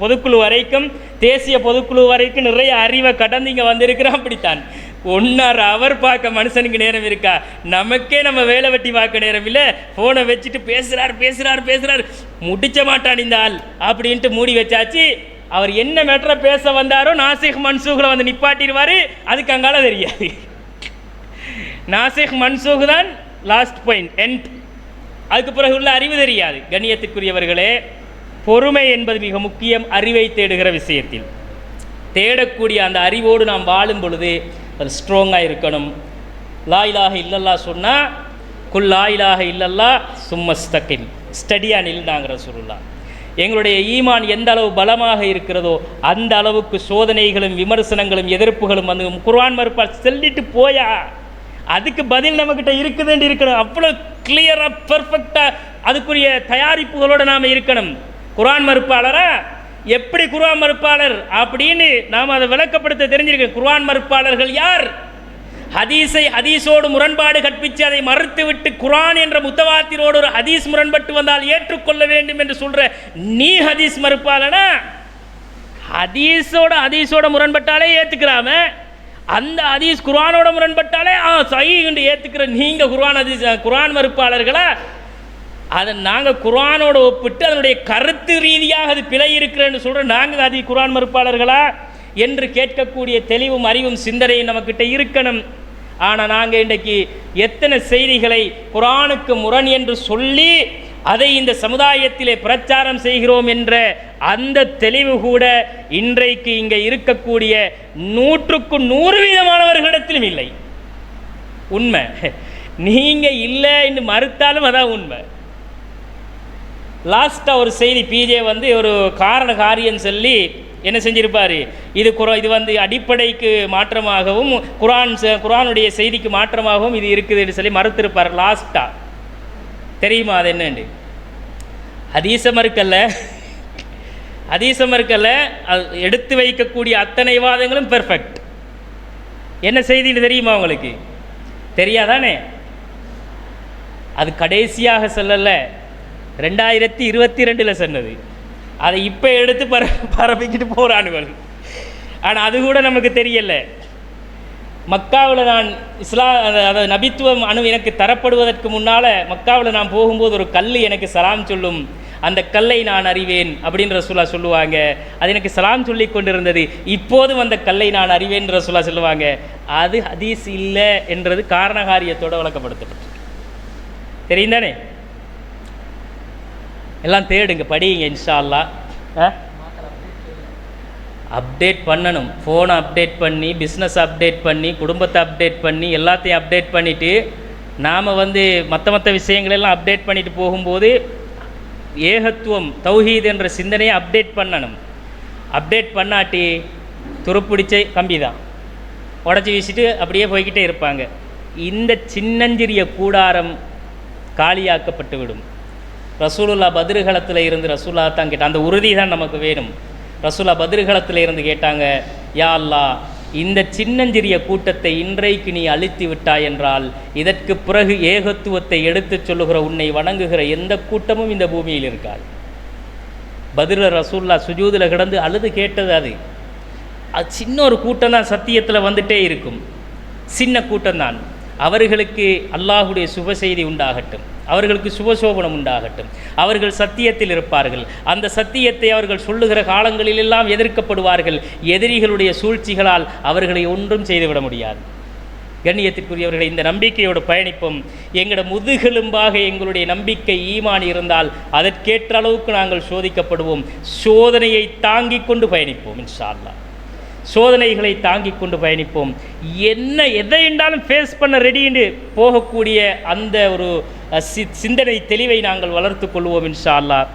பொதுக்குழு வரைக்கும், தேசிய பொதுக்குழு வரைக்கும் நிறைய அறிவை கடந்து இங்கே வந்திருக்கிறோம். அப்படித்தான் 1.5 ஹவர் பார்க்க மனுஷனுக்கு நேரம் இருக்கா? நமக்கே நம்ம வேலை வெட்டி பார்க்க நேரம் இல்லை. ஃபோனை வச்சுட்டு பேசுகிறார் முடிச்ச மாட்டான் இந்த ஆள் அப்படின்ட்டு மூடி வச்சாச்சு. அவர் என்ன மேட்டரை பேச வந்தாரோ நாசிக் மன்சூகில் வந்து நிப்பாட்டிடுவார். அதுக்கு அங்கால தெரியாது. நாசிக் மன்சூக் தான் லாஸ்ட் பாயிண்ட், எண்ட். அதுக்கு பிறகு உள்ள அறிவு தெரியாது. கண்ணியத்துக்குரியவர்களே, பொறுமை என்பது மிக முக்கியம். அறிவை தேடுகிற விஷயத்தில் தேடக்கூடிய அந்த அறிவோடு நாம் வாழும் பொழுது அது ஸ்ட்ராங்காக இருக்கணும். லா இலாஹ இல்லல்லாஹ் சொன்னால் குல் லா இலாஹ இல்லல்லாஹ் சும்மஸ்தகிம், ஸ்டடியாக நில்னாங்கிற ரசூலுல்லாஹ். எங்களுடைய ஈமான் எந்த அளவு பலமாக இருக்கிறதோ அந்த அளவுக்கு சோதனைகளும் விமர்சனங்களும் எதிர்ப்புகளும் வந்து குர்ஆன் மறுப்பால் சொல்லிட்டு போயா, அதுக்கு பதில் நம்மக்கிட்ட இருக்குதுன்னு இருக்கணும். அவ்வளோ கிளியராக பெர்ஃபெக்டாக அதுக்குரிய தயாரிப்புகளோடு நாம் இருக்கணும். குர்ஆன் மறுப்பாளரா எப்படி குர்ஆன் மறுப்பாளர் அப்படின்னு நாம் அதை விளக்கப்படுத்த தெரிஞ்சிருக்கோம். குர்ஆன் மறுப்பாளர்கள் யார்? ஹதீஸோடு முரண்பாடு கற்பித்து அதை மறுத்துவிட்டு குர்ஆன் என்ற முத்தவாத்திரோடு ஒரு ஹதீஸ் முரண்பட்டு வந்தால் ஏற்றுக்கொள்ள வேண்டும் என்று சொல்கிற நீ ஹதீஸ் மறுப்பாளனா? ஹதீஸோட முரண்பட்டாலே ஏற்றுக்கிறாம, அந்த ஹதீஸ் குர்ஆனோட முரண்பட்டாலே சஹீஹ்னு ஏற்றுக்கிற நீங்கள் குர்ஆன் மறுப்பாளர்களா? அதை நாங்கள் குர்ஆனோடு ஒப்பிட்டு அதனுடைய கருத்து ரீதியாக அது பிழை இருக்கிறேன்னு சொல்கிறோம். நாங்கள் அது குர்ஆன் மறுப்பாளர்களா என்று கேட்கக்கூடிய தெளிவும் அறிவும் சிந்தனையும் நம்மக்கிட்ட இருக்கணும். ஆனால் நாங்கள் இன்றைக்கு எத்தனை செய்திகளை குர்ஆனுக்கு முரண் என்று சொல்லி அதை இந்த சமுதாயத்திலே பிரச்சாரம் செய்கிறோம் என்ற அந்த தெளிவு கூட இன்றைக்கு இங்கே இருக்கக்கூடிய 100க்கு 100% இல்லை. உண்மை. நீங்கள் இல்லை என்று மறுத்தாலும் அதான் உண்மை. லாஸ்ட்டாக ஒரு செய்தி பிஜே வந்து ஒரு காரண காரியம் சொல்லி என்ன செஞ்சிருப்பார், இது வந்து அடிப்படைக்கு மாற்றமாகவும் குர்ஆனுடைய செய்திக்கு மாற்றமாகவும் இது இருக்குதுன்னு சொல்லி மறுத்திருப்பார். லாஸ்ட்டாக தெரியுமா அது என்னண்டு? ஹதீஸை மறுக்கல்ல, எடுத்து வைக்கக்கூடிய அத்தனை வாதங்களும் பெர்ஃபெக்ட். என்ன செய்தின்னு தெரியுமா உங்களுக்கு? தெரியாதானே? அது கடைசியாக சொல்லலை, 2022 சொன்னது. அதை இப்போ எடுத்து பரப்பிக்கிட்டு போகிறானுகள். ஆனால் அது கூட நமக்கு தெரியலை. மக்காவில் நான் அதாவது நபித்துவம் எனக்கு தரப்படுவதற்கு முன்னால் மக்காவில் நான் போகும்போது ஒரு கல் எனக்கு சலாம் சொல்லும், அந்த கல்லை நான் அறிவேன் அப்படின்னு ரசூலுல்லாஹ் சொல்லுவாங்க. அது எனக்கு சலாம் சொல்லி கொண்டிருந்தது, இப்போதும் அந்த கல்லை நான் அறிவேன் ரசூலுல்லாஹ் சொல்லுவாங்க. அது ஹதீஸ் இல்லை என்றது காரணகாரியத்தோடு வழக்கப்படுத்தப்பட்டு தெரியும் தானே? எல்லாம் தேடுங்க, படிங்க இன்ஷா அல்லாஹ். அப்டேட் பண்ணணும். ஃபோனை அப்டேட் பண்ணி, பிஸ்னஸ் அப்டேட் பண்ணி, குடும்பத்தை அப்டேட் பண்ணி, எல்லாத்தையும் அப்டேட் பண்ணிவிட்டு நாம் வந்து மற்ற விஷயங்களெல்லாம் அப்டேட் பண்ணிட்டு போகும்போது ஏகத்துவம் தௌஹீத் என்ற சிந்தனையை அப்டேட் பண்ணணும். அப்டேட் பண்ணாட்டி துருப்பிடிச்ச கம்பி தான், உடச்சி வீசிட்டு அப்படியே போய்கிட்டே இருப்பாங்க. இந்த சின்னஞ்சிறிய கூடாரம் காலியாக்கப்பட்டு விடும். ரசூலுல்லா பத்ருகளத்தில் இருந்து ரசூலா தான் கேட்டாங்க, அந்த உறுதி தான் நமக்கு வேணும். ரசூலா பத்ருகளத்தில் இருந்து கேட்டாங்க, யா அல்லாஹ், இந்த சின்னஞ்சிறிய கூட்டத்தை இன்றைக்கு நீ அழித்து விட்டாய் என்றால் இதற்கு பிறகு ஏகத்துவத்தை எடுத்துச் சொல்லுகிற உன்னை வணங்குகிற எந்த கூட்டமும் இந்த பூமியில் இருக்காது. பத்ருல ரசூல்லா சுஜூதில் கிடந்து அழுது கேட்டது அது சின்ன ஒரு கூட்டம் தான் சத்தியத்தில் வந்துட்டே இருக்கும், சின்ன கூட்டம்தான். அவர்களுக்கு அல்லாஹுடைய சுப செய்தி உண்டாகட்டும், அவர்களுக்கு சுபசோபனம் உண்டாகட்டும், அவர்கள் சத்தியத்தில் இருப்பார்கள். அந்த சத்தியத்தை அவர்கள் சொல்லுகிற காலங்களிலெல்லாம் எதிர்க்கப்படுவார்கள். எதிரிகளுடைய சூழ்ச்சிகளால் அவர்களை ஒன்றும் செய்துவிட முடியாது. கண்ணியத்திற்குரியவர்களை, இந்த நம்பிக்கையோடு பயணிப்போம். எங்களோட முதுகெலும்பாக எங்களுடைய நம்பிக்கை ஈமான் இருந்தால் அதற்கேற்ற அளவுக்கு நாங்கள் சோதிக்கப்படுவோம். சோதனையை தாங்கிக் கொண்டு பயணிப்போம். இன்ஷா அல்லாஹ் சோதனைகளை தாங்கிக் கொண்டு பயணிப்போம். எதை என்றாலும் ஃபேஸ் பண்ண ரெடின்னு போகக்கூடிய அந்த ஒரு சிந்தனை தெளிவை நாங்கள் வளர்த்து கொள்வோம். இன்ஷா அல்லாஹ்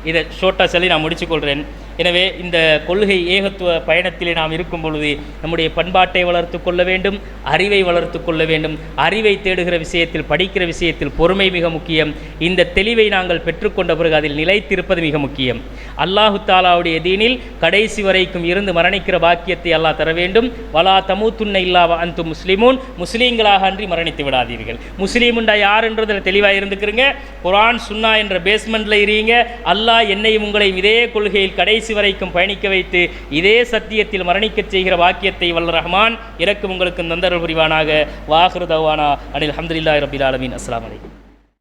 இதை ஷோர்ட்டாக சொல்லி நான் முடிச்சுக்கொள்கிறேன். எனவே இந்த கொள்கை ஏகத்துவ பயணத்திலே நாம் இருக்கும் பொழுது நம்முடைய பண்பாட்டை வளர்த்து கொள்ள வேண்டும், அறிவை வளர்த்து கொள்ள வேண்டும். அறிவை தேடுகிற விஷயத்தில், படிக்கிற விஷயத்தில் பொறுமை மிக முக்கியம். இந்த தெளிவை நாங்கள் பெற்றுக்கொண்ட பிறகு அதில் நிலைத்திருப்பது மிக முக்கியம். அல்லாஹு தாலாவுடைய தீனில் கடைசி வரைக்கும் இருந்து மரணிக்கிற பாக்கியத்தை அல்லாஹ் தர வேண்டும். வலா தமூத்துன்ன இல்லா அன்து முஸ்லிமூன், முஸ்லீம்களாக அன்றி மரணித்து விடாதீர்கள். முஸ்லீமுண்டா யாருன்றதில் தெளிவாக இருந்துக்கிறீங்க. குர்ஆன் சுன்னா என்ற பேஸ்மெண்ட்டில் இருங்க. அல்லாஹ் என்னையும் உங்களையும் இதே கொள்கையில் கடைசி வரைக்கும் பயணிக்க வைத்து இதே சத்தியத்தில் மரணிக்கச் செய்கிற வாக்கியத்தை வல்ல ரஹ்மான் இறக்கும் உங்களுக்கு நந்தருள் புரிவானாக. வாஹிரு தவானா அனில் அல்ஹம்துலில்லாஹி ரப்பில் ஆலமீன். அஸ்ஸலாமு அலைக்கும்.